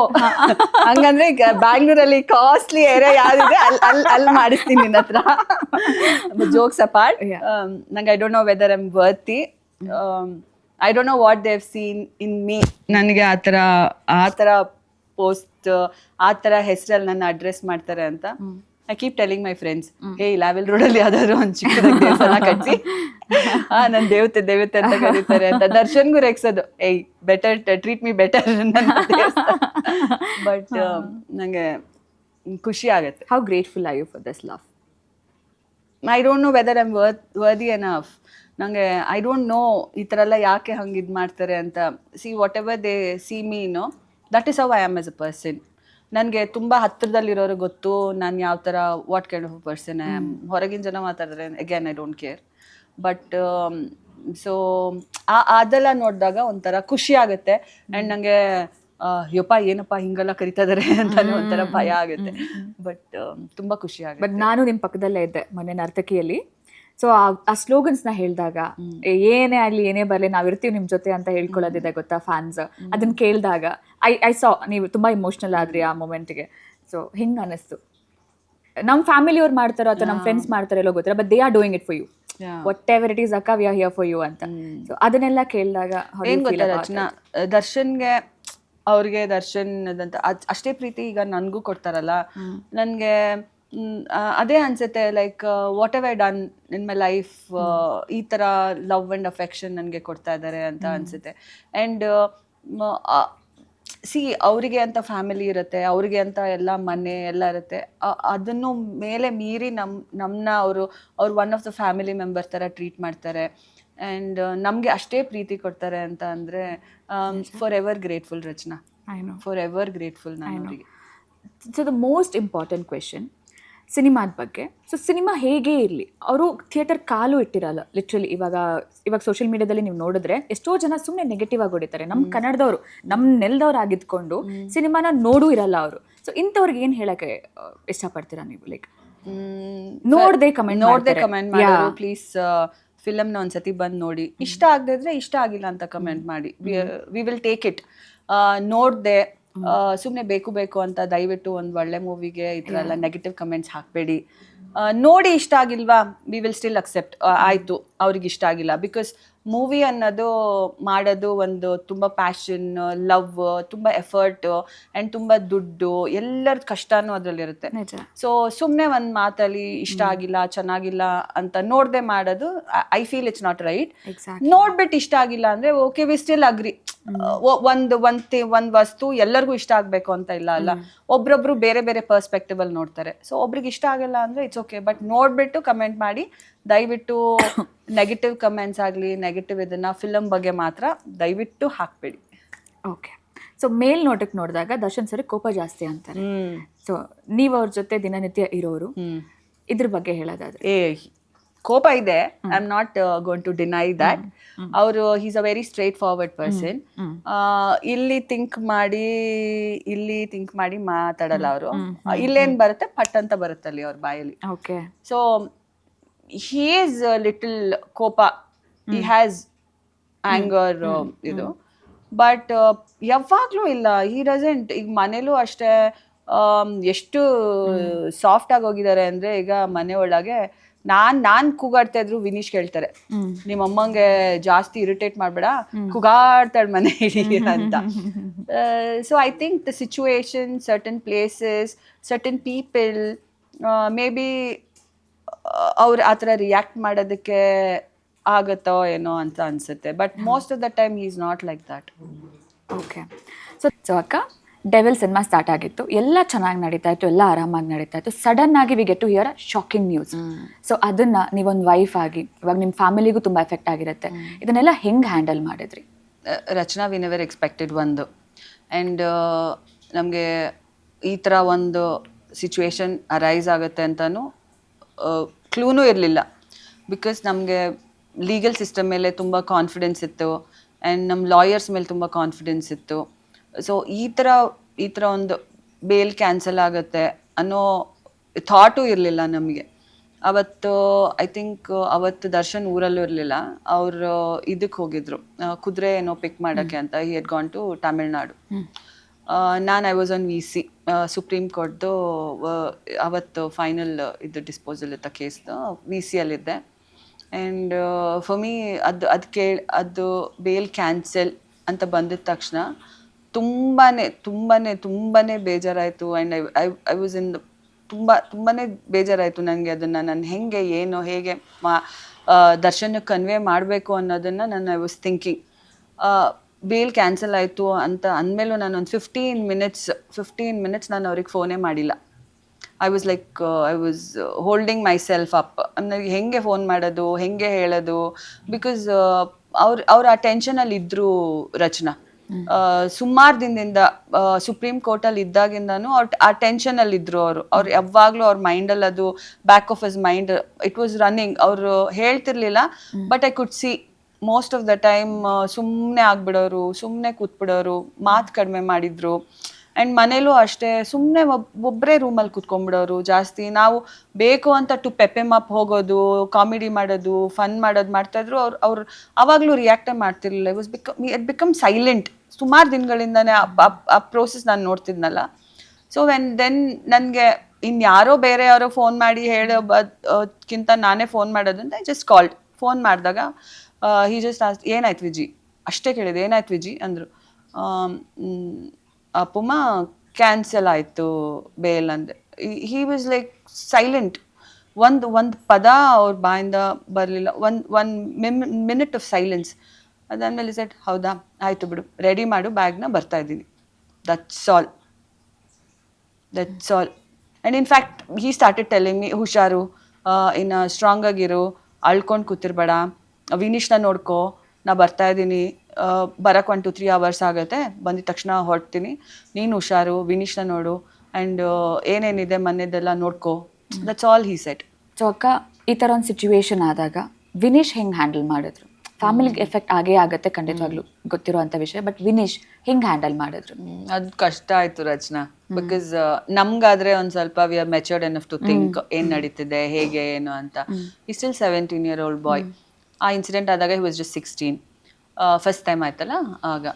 ಹಂಗಂದ್ರೆ ಈಗ ಬ್ಯಾಂಗ್ಳೂರಲ್ಲಿ ಕಾಸ್ಟ್ಲಿ ಏರಿಯಾ ಯಾವ್ದಿದೆ ಅಲ್ಲಿ ಮಾಡಿಸ್ತೀನಿ ನಿನ್ನ ಹತ್ರ. ಜೋಕ್ಸ್ ಅಪಾರ್ಟ್, ನಂಗೆ I don't know whether I am worthy, I don't know what they have seen in me. ನನಗೆ ಆ ಥರ ಪೋಸ್ಟ್, ಆ ಥರ ಹೆಸರಲ್ಲಿ ನನ್ನ ಅಡ್ರೆಸ್ ಮಾಡ್ತಾರೆ ಅಂತ. I keep telling my friends, hey Lavelle ರೋಡಲ್ಲಿ ಯಾವ್ದಾದ್ರು ಒಂದು ಚಿಕ್ಕದಾಗಿ ದೇವಸ್ಥಾನ ಕಟ್ಟಿ ನನ್ನ ದೇವತೆ ಅಂತ ಕರೀತಾರೆ ಅಂತ. ದರ್ಶನ್ಗೂ ರೇಗ್ಸೋದು, ಏಯ್ better treat me better. But ನಂಗೆ ಖುಷಿ ಆಗುತ್ತೆ. How grateful are you for this love? I don't know whether I am worthy enough. ನನಗೆ ಐ ಡೋಂಟ್ ನೋ ಈ ಥರ ಎಲ್ಲ ಯಾಕೆ ಹಂಗೆ ಇದು ಮಾಡ್ತಾರೆ ಅಂತ. See whatever they see me no, that is how I am as a person. ನನಗೆ ತುಂಬ ಹತ್ತಿರದಲ್ಲಿರೋರು ಗೊತ್ತು ನಾನು ಯಾವ ಥರ, what kind of person I am. ಹೊರಗಿನ ಜನ ಮಾತಾಡಿದ್ರೆ again I don't care. But so ಅದೆಲ್ಲ ನೋಡಿದಾಗ ಒಂಥರ ಖುಷಿ ಆಗುತ್ತೆ. ಆ್ಯಂಡ್ ನನಗೆ ಯಪ್ಪ ಏನಪ್ಪ ಹಿಂಗೆಲ್ಲ ಕರಿತಾ ಇದಾರೆ ಅಂತಾನೆ ಒಂಥರ ಭಯ ಆಗುತ್ತೆ. ಬಟ್ ತುಂಬ ಖುಷಿ ಆಗುತ್ತೆ. ಬಟ್ ನಾನು ನಿಮ್ಮ ಪಕ್ಕದಲ್ಲೇ ಇದ್ದೆ ಮೊನ್ನೆ ನರ್ತಕಿಯಲ್ಲಿ. ಸೊ ಆ ಸ್ಲೋಗನ್ಸ್ನ ಹೇಳಿದಾಗ, ಏನೇ ಆಗಲಿ ಏನೇ ಬರಲಿ ನಾವಿರ್ತೀವಿ ನಿಮ್ಮ ಜೊತೆ ಅಂತ ಹೇಳ್ಕೊಳ್ಳೋದಿದೆ ಗೊತ್ತಾ ಫ್ಯಾನ್ಸ್. ಅದನ್ನ ಕೇಳಿದಾಗ ಐ ಸಾ ನೀವು ತುಂಬ ಇಮೋಷ್ನಲ್ ಆದ್ರಿ ಆ ಮೂಮೆಂಟ್ಗೆ. ಸೊ ಹಿಂಗೆ ಅನ್ನಿಸ್ತು, ನಮ್ಮ ಫ್ಯಾಮಿಲಿಯವ್ರು ಮಾಡ್ತಾರೋ ಅಥವಾ ನಮ್ಮ ಫ್ರೆಂಡ್ಸ್ ಮಾಡ್ತಾರೋ ಎಲ್ಲೋ ಗೊತ್ತಿಲ್ಲ, but they are doing it for you. What ever it is, we are here for you ಅಂತ. ಸೊ ಅದನ್ನೆಲ್ಲ ಕೇಳಿದಾಗ ಏನು ಗೊತ್ತಾ ರಚನಾ, ದರ್ಶನ್ಗೆ ಅವ್ರಿಗೆ ದರ್ಶನ್ ಅದಂತ ಅಷ್ಟೇ ಪ್ರೀತಿ ಈಗ ನನಗೂ ಕೊಡ್ತಾರಲ್ಲ, ನನಗೆ ಅದೇ ಅನ್ಸುತ್ತೆ. Like what ever I done in my life, ಈ ಥರ ಲವ್ ಆ್ಯಂಡ್ ಅಫೆಕ್ಷನ್ ನನಗೆ ಕೊಡ್ತಾ ಇದ್ದಾರೆ ಅಂತ ಅನ್ಸುತ್ತೆ. ಆ್ಯಂಡ್ ಸಿ ಅವರಿಗೆ ಅಂತ ಫ್ಯಾಮಿಲಿ ಇರುತ್ತೆ, ಅವ್ರಿಗೆ ಅಂತ ಎಲ್ಲ ಮನೆ ಎಲ್ಲ ಇರುತ್ತೆ. ಅದನ್ನು ಮೇಲೆ ಮೀರಿ ನಮ್ಮನ್ನ ಅವರು one of the family member ಥರ ಟ್ರೀಟ್ ಮಾಡ್ತಾರೆ. ಆ್ಯಂಡ್ ನಮಗೆ ಅಷ್ಟೇ ಪ್ರೀತಿ ಕೊಡ್ತಾರೆ ಅಂತ ಅಂದರೆ for ever grateful Rachana. For ever grateful ನಾನು ಅವರಿಗೆ. So the most important question ಸಿನಿಮಾದ ಬಗ್ಗೆ. ಸೊ ಸಿನಿಮಾ ಹೇಗೇ ಇರಲಿ, ಅವರು ಥಿಯೇಟರ್ ಕಾಲು ಇಟ್ಟಿರಲ್ಲ ಲಿಟ್ರಲಿ. ಇವಾಗ ಸೋಷಿಯಲ್ ಮೀಡಿಯಾದಲ್ಲಿ ನೀವು ನೋಡಿದ್ರೆ ಎಷ್ಟೋ ಜನ ಸುಮ್ಮನೆ ನೆಗೆಟಿವ್ ಆಗಿ ಹೊಡಿತಾರೆ. ನಮ್ಮ ಕನ್ನಡದವರು, ನಮ್ಮ ನೆಲದವ್ರು ಆಗಿದ್ಕೊಂಡು ಸಿನಿಮಾನ ನೋಡೂ ಇರಲ್ಲ ಅವರು. ಸೊ ಇಂಥವ್ರಿಗೆ ಏನು ಹೇಳಕ್ಕೆ ಇಷ್ಟಪಡ್ತೀರಾ ನೀವು? ಲೈಕ್ ನೋಡದೆ ಕಮೆಂಟ್ ಮಾಡೋರು, ಪ್ಲೀಸ್ ಫಿಲಮ್ನ ಒಂದ್ಸತಿ ಬಂದು ನೋಡಿ, ಇಷ್ಟ ಆಗದಿದ್ರೆ ಇಷ್ಟ ಆಗಿಲ್ಲ ಅಂತ ಕಮೆಂಟ್ ಮಾಡಿ, ವಿ ವಿಲ್ ಟೇಕ್ ಇಟ್. ನೋಡ್ದೆ ಸುಮ್ಮನೆ ಬೇಕು ಅಂತ ದಯವಿಟ್ಟು ಒಂದು ಒಳ್ಳೆ ಮೂವಿಗೆ ಈ ಥರ ಎಲ್ಲ ನೆಗೆಟಿವ್ ಕಮೆಂಟ್ಸ್ ಹಾಕಬೇಡಿ. ನೋಡಿ ಇಷ್ಟ ಆಗಿಲ್ವಾ, ವಿ ವಿಲ್ ಸ್ಟಿಲ್ ಅಕ್ಸೆಪ್ಟ್. ಆಯಿತು ಅವ್ರಿಗೆ ಇಷ್ಟ ಆಗಿಲ್ಲ, ಬಿಕಾಸ್ ಮೂವಿ ಅನ್ನೋದು ಮಾಡೋದು ಒಂದು ತುಂಬ ಪ್ಯಾಷನ್, ಲವ್, ತುಂಬ ಎಫರ್ಟ್ ಆ್ಯಂಡ್ ತುಂಬ ದುಡ್ಡು, ಎಲ್ಲರ ಕಷ್ಟನೂ ಅದರಲ್ಲಿರುತ್ತೆ. ಸೊ ಸುಮ್ಮನೆ ಒಂದು ಮಾತಲ್ಲಿ ಇಷ್ಟ ಆಗಿಲ್ಲ, ಚೆನ್ನಾಗಿಲ್ಲ ಅಂತ ನೋಡದೆ ಮಾಡೋದು, I feel it's not right. ನೋಡ್ಬಿಟ್ಟು ಇಷ್ಟ ಆಗಿಲ್ಲ ಅಂದರೆ ಓಕೆ, ವಿ ಸ್ಟಿಲ್ ಅಗ್ರಿ. ಒಂದು ವಸ್ತು ಎಲ್ಲರಿಗೂ ಇಷ್ಟ ಆಗಬೇಕು ಅಂತ ಇಲ್ಲ ಅಲ್ಲ, ಒಬ್ರೊಬ್ರು ಬೇರೆ ಬೇರೆ ಪರ್ಸ್ಪೆಕ್ಟಿವ್ ಅಲ್ಲಿ ನೋಡ್ತಾರೆ. ಸೊ ಒಬ್ರಿಗೆ ಇಷ್ಟ ಆಗಲ್ಲ ಅಂದರೆ ಇಟ್ಸ್ ಓಕೆ, ಬಟ್ ನೋಡ್ಬಿಟ್ಟು ಕಮೆಂಟ್ ಮಾಡಿ. ದಯವಿಟ್ಟು ನೆಗೆಟಿವ್ ಕಮೆಂಟ್ಸ್ ಆಗಲಿ, ನೆಗೆಟಿವ್ ಇದನ್ನ ಫಿಲಮ್ ಬಗ್ಗೆ ಮಾತ್ರ ದಯವಿಟ್ಟು ಹಾಕ್ಬೇಡಿ. ಓಕೆ. ಸೊ ಮೇಲ್ನೋಟಕ್ಕೆ ನೋಡಿದಾಗ ದರ್ಶನ್ ಸರಿ ಕೋಪ ಜಾಸ್ತಿ ಅಂತಾರೆ. ಸೊ ನೀವು ಅವ್ರ ಜೊತೆ ದಿನನಿತ್ಯ ಇರೋರು, ಇದ್ರ ಬಗ್ಗೆ ಹೇಳೋದಾದ್ರೆ? ಕೋಪ ಇದೆ, I am not going to deny that. ಅವರು is a very straightforward person. ಇಲ್ಲಿ ಥಿಂಕ್ ಮಾಡಿ ಮಾತಾಡಲ್ಲ ಅವರು. ಇಲ್ಲೇನ್ ಬರುತ್ತೆ ಪಟ್ ಅಂತ ಬರುತ್ತಲ್ಲಿ ಅವ್ರ ಬಾಯಲ್ಲಿ. Okay. So he is a little ಕೋಪ, he has anger ಇದು, ಬಟ್ ಯಾವಾಗ್ಲೂ ಇಲ್ಲ, he doesn't. ಈಗ ಮನೇಲೂ ಅಷ್ಟೇ ಎಷ್ಟು ಸಾಫ್ಟ್ ಆಗಿ ಹೋಗಿದ್ದಾರೆ ಅಂದ್ರೆ, ಈಗ ಮನೆ ಒಳಗೆ ನಾನ್ ಕೂಗಾಡ್ತಾ ಇದ್ರು ವಿನೀಶ್ ಕೇಳ್ತಾರೆ, ನಿಮ್ಮ ಅಮ್ಮಂಗೆ ಜಾಸ್ತಿ ಇರಿಟೇಟ್ ಮಾಡ್ಬೇಡ, ಕೂಗಾಡ್ತಾಳೆ ಮನೆ ಇಡೀ ಅಂತ. So I think the situation, certain places, certain people, may be ಅವ್ರು ಆ ಥರ ರಿಯಾಕ್ಟ್ ಮಾಡೋದಕ್ಕೆ ಆಗತ್ತೋ ಏನೋ ಅಂತ ಅನ್ಸುತ್ತೆ. But most of the time he is not like that. Okay. So ಅಕ್ಕ, ಡೆವಿಲ್ ಸಿನಿಮಾ ಸ್ಟಾರ್ಟ್ ಆಗಿತ್ತು, ಎಲ್ಲ ಚೆನ್ನಾಗಿ ನಡೀತಾ ಇತ್ತು, ಎಲ್ಲ ಆರಾಮಾಗಿ ನಡೀತಾ ಇತ್ತು. ಸಡನ್ ಆಗಿ we get to hear a shocking news. So ಅದನ್ನ ನೀವೊಂದು ವೈಫ್ ಆಗಿ, ಇವಾಗ ನಿಮ್ಮ ಫ್ಯಾಮಿಲಿಗೂ ತುಂಬ ಎಫೆಕ್ಟ್ ಆಗಿರುತ್ತೆ, ಇದನ್ನೆಲ್ಲ ಹೆಂಗೆ ಹ್ಯಾಂಡಲ್ ಮಾಡಿದ್ರಿ? ರಚನಾ, ವಿ ನೆವರ್ ಎಕ್ಸ್ಪೆಕ್ಟೆಡ್ ಒಂದು. ಆ್ಯಂಡ್ ನಮಗೆ ಈ ಥರ ಒಂದು ಸಿಚುವೇಶನ್ ಅರೈಸ್ ಆಗುತ್ತೆ ಅಂತಲೂ ಕ್ಲೂನೂ ಇರಲಿಲ್ಲ. ಬಿಕಾಸ್ ನಮಗೆ ಲೀಗಲ್ ಸಿಸ್ಟಮ್ ಮೇಲೆ ತುಂಬ ಕಾನ್ಫಿಡೆನ್ಸ್ ಇತ್ತು, ಆ್ಯಂಡ್ ನಮ್ಮ ಲಾಯರ್ಸ್ ಮೇಲೆ ತುಂಬ ಕಾನ್ಫಿಡೆನ್ಸ್ ಇತ್ತು. ಸೊ ಈ ಥರ ಒಂದು ಬೇಲ್ ಕ್ಯಾನ್ಸಲ್ ಆಗುತ್ತೆ ಅನ್ನೋ ಥಾಟು ಇರಲಿಲ್ಲ ನಮಗೆ. ಅವತ್ತು ಐ ಥಿಂಕ್ ಅವತ್ತು ದರ್ಶನ್ ಊರಲ್ಲೂ ಇರಲಿಲ್ಲ. ಅವರು ಇದಕ್ಕೆ ಹೋಗಿದ್ರು, ಕುದುರೆ ಏನೋ ಪಿಕ್ ಮಾಡೋಕ್ಕೆ ಅಂತ. ಹಿ ಹೆಡ್ ಗಾನ್ ಟು ತಮಿಳ್ನಾಡು. ನಾನು I was on VC, supreme ಕೋರ್ಟ್ದು ಅವತ್ತು ಫೈನಲ್ ಇದು ಡಿಸ್ಪೋಸಲ್ ಇತ್ತ ಕೇಸ್ದು. VCಯಲ್ಲಿದ್ದೆ. ಆ್ಯಂಡ್ ಫಾರ್ ಮೀ ಅದು ಬೇಲ್ ಕ್ಯಾನ್ಸಲ್ ಅಂತ ಬಂದಿದ ತಕ್ಷಣ ತುಂಬಾ ಬೇಜಾರಾಯಿತು. ಆ್ಯಂಡ್ ಐ ವಾಸ್ ಇನ್ ತುಂಬಾ ಬೇಜಾರಾಯಿತು ನನಗೆ. ಅದನ್ನು ನಾನು ಹೇಗೆ ದರ್ಶನಕ್ಕೆ ಕನ್ವೆ ಮಾಡಬೇಕು ಅನ್ನೋದನ್ನು I was thinking. Bail cancel ಆಯಿತು ಅಂತ ಅಂದಮೇಲೂ ನಾನು ಒಂದು 15 ಮಿನಿಟ್ಸ್ ನಾನು ಅವ್ರಿಗೆ ಫೋನೇ ಮಾಡಿಲ್ಲ. I was holding my self up. ನನಗೆ ಹೆಂಗೆ ಫೋನ್ ಮಾಡೋದು, ಹೆಂಗೆ ಹೇಳೋದು, ಬಿಕಾಸ್ ಅವ್ರು ಆ ಟೆನ್ಷನಲ್ಲಿ ಇದ್ದರು ರಚನಾ. ಸುಮಾರು ದಿನದಿಂದ ಸುಪ್ರೀಂ ಕೋರ್ಟಲ್ಲಿ ಇದ್ದಾಗಿಂದನೂ ಆ ಟೆನ್ಷನಲ್ಲಿ ಇದ್ರು ಅವ್ರು ಯಾವಾಗಲೂ ಅವ್ರ ಮೈಂಡಲ್ಲಿ ಅದು back of his mind it was running. ಅವರು ಹೇಳ್ತಿರ್ಲಿಲ್ಲ, but I could see most of the time ಸುಮ್ಮನೆ ಆಗ್ಬಿಡೋರು, ಸುಮ್ಮನೆ ಕೂತ್ಬಿಡೋರು, ಮಾತು ಕಡಿಮೆ ಮಾಡಿದ್ರು. ಆ್ಯಂಡ್ ಮನೇಲೂ ಅಷ್ಟೇ ಸುಮ್ಮನೆ ಒಬ್ಬರೇ ರೂಮಲ್ಲಿ ಕೂತ್ಕೊಂಡ್ಬಿಡೋರು ಜಾಸ್ತಿ. ನಾವು ಬೇಕು ಅಂತ ಪೆಪ್ಪೆ ಮಾಪ್ ಹೋಗೋದು, ಕಾಮಿಡಿ ಮಾಡೋದು, ಫನ್ ಮಾಡೋದು ಮಾಡ್ತಾಯಿದ್ರು. ಅವ್ರು ಆವಾಗಲೂ ರಿಯಾಕ್ಟೇ ಮಾಡ್ತಿರ್ಲಿಲ್ಲ. It become silent. ಸುಮಾರು ದಿನಗಳಿಂದನೇ ಆ ಪ್ರೋಸೆಸ್ ನಾನು ನೋಡ್ತಿದ್ನಲ್ಲ. ಸೊ ದೆನ್ ನನಗೆ ಇನ್ಯಾರೋ ಬೇರೆಯವರು ಫೋನ್ ಮಾಡಿ ಹೇಳೋಕ್ಕಿಂತ ನಾನೇ ಫೋನ್ ಮಾಡೋದಂತ ಐ ಜಸ್ಟ್ ಕಾಲ್ಡ್. ಫೋನ್ ಮಾಡಿದಾಗ ಹಿ ಜಸ್ಟ್ ಆಸ್ಟ್, ಏನಾಯ್ತು ವಿಜಿ, ಅಷ್ಟೇ ಕೇಳಿದೆ, ಏನಾಯ್ತು ವಿಜಿ ಅಂದರು. ಅಪ್ಪಮ್ಮ ಕ್ಯಾನ್ಸಲ್ ಆಯಿತು ಬೇಲ್ ಅಂದೆ. He was like silent. ಒಂದು ಪದ ಅವ್ರ ಬಾಯಿಂದ ಬರಲಿಲ್ಲ. ಒಂದು ಮಿನಿಟ್ ಆಫ್ ಸೈಲೆನ್ಸ್. ಅದಾದಮೇಲೆ ಸೆಟ್, ಹೌದಾ ಆಯಿತು ಬಿಡು, ರೆಡಿ ಮಾಡು ಬ್ಯಾಗ್ನ, ಬರ್ತಾಯಿದ್ದೀನಿ. That's all. And in fact he started telling me, ಹುಷಾರು, ಇನ್ನು ಸ್ಟ್ರಾಂಗ್ ಆಗಿರು, ಅಳ್ಕೊಂಡು ಕೂತಿರ್ಬೇಡ, ವಿನೀಶ್ನ ನೋಡ್ಕೋ, ನಾ ಬರ್ತಾಯಿದ್ದೀನಿ, ಬರೋಕ್ಕೆ 1-2-3 hours ಆಗುತ್ತೆ, ಬಂದಿದ ತಕ್ಷಣ ಹೊರಡ್ತೀನಿ, ನೀನು ಹುಷಾರು, ವಿನೀಶ್ನ ನೋಡು, ಆ್ಯಂಡ್ ಏನೇನಿದೆ ಮನೆಯದೆಲ್ಲ ನೋಡ್ಕೋ. That's all he said. So ಅಕ್ಕ, ಈ ಥರ ಒಂದು ಸಿಚುವೇಶನ್ ಆದಾಗ ವಿನೀಶ್ ಹೆಂಗೆ ಹ್ಯಾಂಡಲ್ ಮಾಡಿದ್ರು? ಫ್ಯಾಮಿಲಿಗೆ ಎಫೆಕ್ಟ್ ಆಗೇ ಆಗುತ್ತೆ ಖಂಡಿತವಾಗ್ಲೂ, ಗೊತ್ತಿರುವಂಥ ವಿಷಯ. ಬಟ್ ವಿನೀಶ್ ಹೆಂಗೆ ಹ್ಯಾಂಡಲ್ ಮಾಡಿದ್ರು? ಅದು ಕಷ್ಟ ಆಯಿತು ರಚನಾ. ಬಿಕಾಸ್ ನಮ್ಗಾದ್ರೆ ಒಂದು ಸ್ವಲ್ಪ we are matured enough to think ಏನು ನಡೀತಿದೆ, ಹೇಗೆ ಏನು ಅಂತ. ಈ ಸ್ಟಿಲ್ 17-year-old ಬಾಯ್. ಆ ಇನ್ಸಿಡೆಂಟ್ ಆದಾಗ he was just 16. First time ಆಯ್ತಲ್ಲ ಆಗ.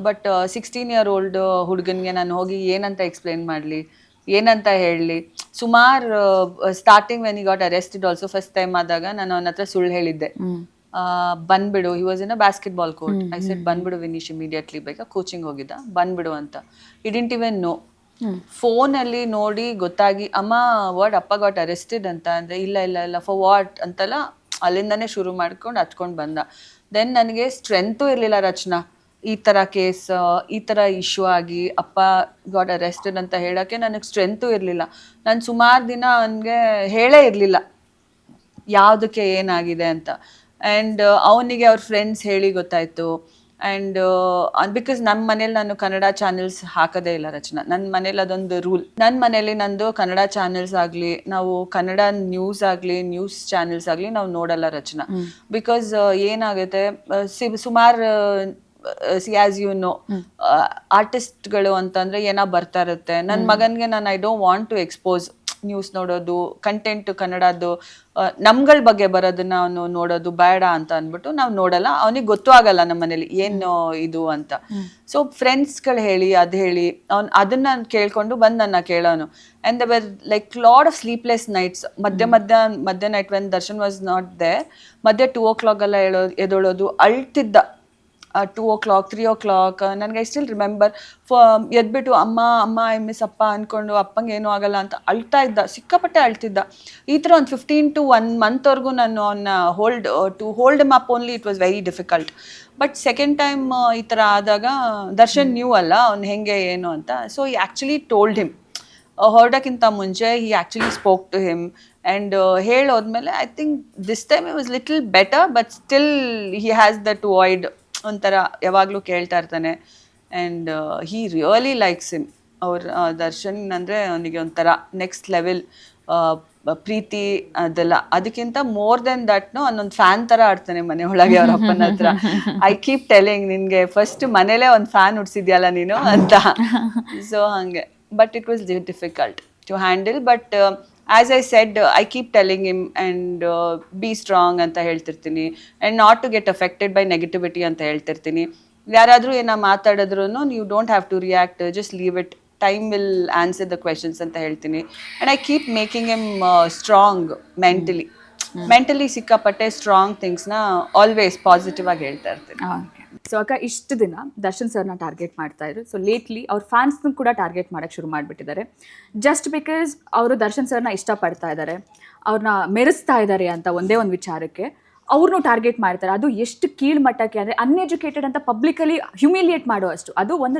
ಬಟ್ 16-year-old ಹುಡುಗನಿಗೆ ನಾನು ಹೋಗಿ ಏನಂತ ಎಕ್ಸ್ಪ್ಲೇನ್ ಮಾಡಲಿ, ಏನಂತ ಹೇಳಲಿ? ಸುಮಾರು starting when he got arrested also first time ಆದಾಗ ನಾನು ಅವನ ಹತ್ರ ಸುಳ್ಳು ಹೇಳಿದ್ದೆ. ಬಂದ್ಬಿಡು, he was in a basketball court. I said ಬಂದ್ಬಿಡು ವಿನೀಶ್ ಇಮಿಡಿಯೇಟ್ಲಿ, ಬೇಕಾ ಕೋಚಿಂಗ್ ಹೋಗಿದ್ದ, ಬಂದ್ಬಿಡು ಅಂತ. E didn't even know. ಫೋನಲ್ಲಿ ನೋಡಿ ಗೊತ್ತಾಗಿ, ಅಮ್ಮ ವಾಟ್, ಅಪ್ಪ ಗಾಟ್ ಅರೆಸ್ಟೆಡ್ ಅಂತ ಅಂದರೆ, ಇಲ್ಲ ಫಾರ್ ವಾಟ್ ಅಂತೆಲ್ಲ ಅಲ್ಲಿಂದನೇ ಶುರು ಮಾಡ್ಕೊಂಡು ಹತ್ಕೊಂಡು ಬಂದ. ದೆನ್ ನನಗೆ ಸ್ಟ್ರೆಂತು ಇರಲಿಲ್ಲ ರಚನಾ. ಈ ಥರ ಕೇಸ್, ಈ ಥರ ಇಶ್ಯೂ ಆಗಿ ಅಪ್ಪ ಗಾಟ್ ಅರೆಸ್ಟೆಡ್ ಅಂತ ಹೇಳೋಕ್ಕೆ ನನಗೆ ಸ್ಟ್ರೆಂತು ಇರಲಿಲ್ಲ. ನಾನು ಸುಮಾರು ದಿನ ಅವನಿಗೆ ಹೇಳೇ ಇರಲಿಲ್ಲ ಯಾವುದಕ್ಕೆ ಏನಾಗಿದೆ ಅಂತ. ಆ್ಯಂಡ್ ಅವನಿಗೆ ಅವ್ರ ಫ್ರೆಂಡ್ಸ್ ಹೇಳಿ ಗೊತ್ತಾಯಿತು. ಆ್ಯಂಡ್ ಬಿಕಾಸ್ ನಮ್ಮ ಮನೇಲಿ ನಾನು ಕನ್ನಡ ಚಾನೆಲ್ಸ್ ಹಾಕೋದೇ ಇಲ್ಲ ರಚನಾ. ನನ್ನ ಮನೇಲಿ ಅದೊಂದು ರೂಲ್. ನನ್ನ ಮನೇಲಿ ನಂದು ಕನ್ನಡ ಚಾನೆಲ್ಸ್ ಆಗಲಿ, ನಾವು ಕನ್ನಡ ನ್ಯೂಸ್ ಆಗಲಿ, ನ್ಯೂಸ್ ಚಾನೆಲ್ಸ್ ಆಗಲಿ ನಾವು ನೋಡಲ್ಲ ರಚನಾ. ಬಿಕಾಸ್ ಏನಾಗುತ್ತೆ, ಸುಮಾರು ಆಸ್ ಯು ನೋ, ಆರ್ಟಿಸ್ಟ್ಗಳು ಅಂತಂದರೆ ಏನೋ ಬರ್ತಾ ಇರುತ್ತೆ. ನನ್ನ ಮಗನಿಗೆ ನಾನು I don't want to expose news ನೋಡೋದು, ಕಂಟೆಂಟ್ ಕನ್ನಡದ್ದು ನಮ್ಗಳ ಬಗ್ಗೆ ಬರೋದನ್ನ ಅವನು ನೋಡೋದು ಬೇಡ ಅಂತ ಅಂದ್ಬಿಟ್ಟು ನಾವು ನೋಡಲ್ಲ. ಅವನಿಗೆ ಗೊತ್ತೂ ಆಗಲ್ಲ ನಮ್ಮ ಮನೇಲಿ ಏನು ಇದು ಅಂತ. ಸೊ ಫ್ರೆಂಡ್ಸ್ಗಳು ಹೇಳಿ ಅದು ಹೇಳಿ ಅದನ್ನ ಕೇಳ್ಕೊಂಡು ಬಂದು ನನ್ನ ಕೇಳೋನು. And the were like lot of sleepless nights. ಮಧ್ಯ night when Darshan was not there, ಮಧ್ಯೆ 2 o'clock ಎಲ್ಲ ಎದೊಳೋದು, ಅಳ್ತಿದ್ದ. 2 o'clock 3 o'clock ನನಗೆ ಐ ಸ್ಟಿಲ್ ರಿಮೆಂಬರ್. ಎದ್ಬಿಟ್ಟು ಅಮ್ಮ ಐ ಮಿಸ್ ಅಪ್ಪ ಅಂದ್ಕೊಂಡು ಅಪ್ಪಂಗೆ ಏನೂ ಆಗಲ್ಲ ಅಂತ ಅಳ್ತಾ ಇದ್ದ, ಸಿಕ್ಕಾಪಟ್ಟೆ ಅಳ್ತಿದ್ದ. ಈ ಥರ ಒಂದು 15 to 1 monthವರೆಗೂ ನಾನು ಅವನ್ನ hold M up only. It was very difficult. But second time ಈ ಥರ ಆದಾಗ ದರ್ಶನ್ ನ್ಯೂ ಅಲ್ಲ ಅವ್ನು ಹೆಂಗೆ ಏನು ಅಂತ. ಸೊ ಈ ಆ್ಯಕ್ಚುಲಿ ಟೋಲ್ಡ್ ಹಿಮ್ ಹೊರಡೋಕ್ಕಿಂತ ಮುಂಚೆ. He actually spoke to him and ಹೇಳೋದ್ಮೇಲೆ I think this time it was little better. But still he has that void, ಒಂಥರ ಯಾವಾಗಲೂ ಕೇಳ್ತಾ ಇರ್ತಾನೆ. And he really likes him. Darshan ಅಂದರೆ ಅವನಿಗೆ ಒಂಥರ ನೆಕ್ಸ್ಟ್ ಲೆವೆಲ್ ಪ್ರೀತಿ ಅದೆಲ್ಲ. ಅದಕ್ಕಿಂತ ಮೋರ್ ದೆನ್ ದಟ್ನು ಅನ್ನೊಂದು ಫ್ಯಾನ್ ಥರ ಆಡ್ತಾನೆ ಮನೆ ಒಳಗೆ ಅವ್ರ ಅಪ್ಪನ ಹತ್ರ. ಐ ಕೀಪ್ ಟೆಲಿಂಗ್, ನಿನಗೆ ಫಸ್ಟ್ ಮನೇಲೇ ಒಂದು ಫ್ಯಾನ್ ಉಡ್ಸಿದ್ಯಲ್ಲ ನೀನು ಅಂತ. ಸೊ ಹಾಗೆ. But it was difficult to handle. But as I said I keep telling him and be strong ಅಂತ ಹೇಳ್ತಿರ್ತೀನಿ and not to get affected by negativity ಅಂತ ಹೇಳ್ತಿರ್ತೀನಿ. ಯಾರಾದರೂ ಏನೋ ಮಾತಾಡಿದ್ರು ನೀವು don't have to react, just leave it, time will answer the questions ಅಂತ ಹೇಳ್ತೀನಿ. And I keep making him strong mentally ಸಿಕ್ಕಾಪಟ್ಟೆ ಸ್ಟ್ರಾಂಗ್ ಥಿಂಗ್ಸ್ನ ಆಲ್ವೇಸ್ ಪಾಸಿಟಿವ್ ಆಗಿ ಹೇಳ್ತಾ ಇರ್ತೀನಿ. ಸೊ ಅಕ್ಕ ಇಷ್ಟು ದಿನ ದರ್ಶನ್ ಸರ್ನ ಟಾರ್ಗೆಟ್ ಮಾಡ್ತಾ ಇದ್ರು. ಸೊ ಲೇಟ್ಲಿ ಅವ್ರ ಫ್ಯಾನ್ಸ್ನ ಕೂಡ ಟಾರ್ಗೆಟ್ ಮಾಡೋಕ್ಕೆ ಶುರು ಮಾಡಿಬಿಟ್ಟಿದ್ದಾರೆ. ಜಸ್ಟ್ ಬಿಕಾಸ್ ಅವರು ದರ್ಶನ್ ಸರ್ನ ಇಷ್ಟಪಡ್ತಾ ಇದ್ದಾರೆ, ಅವ್ರನ್ನ ಮೆರೆಸ್ತಾ ಇದ್ದಾರೆ ಅಂತ ಒಂದೇ ಒಂದು ವಿಚಾರಕ್ಕೆ ಅವ್ರನ್ನೂ ಟಾರ್ಗೆಟ್ ಮಾಡ್ತಾರೆ. ಅದು ಎಷ್ಟು ಕೀಳ್ಮಟ್ಟಕ್ಕೆ ಅಂದರೆ ಅನ್ಎಜುಕೇಟೆಡ್ ಅಂತ ಪಬ್ಲಿಕಲಿ ಹ್ಯುಮಿಲಿಯೇಟ್ ಮಾಡುವಷ್ಟು. ಅದು ಒಂದು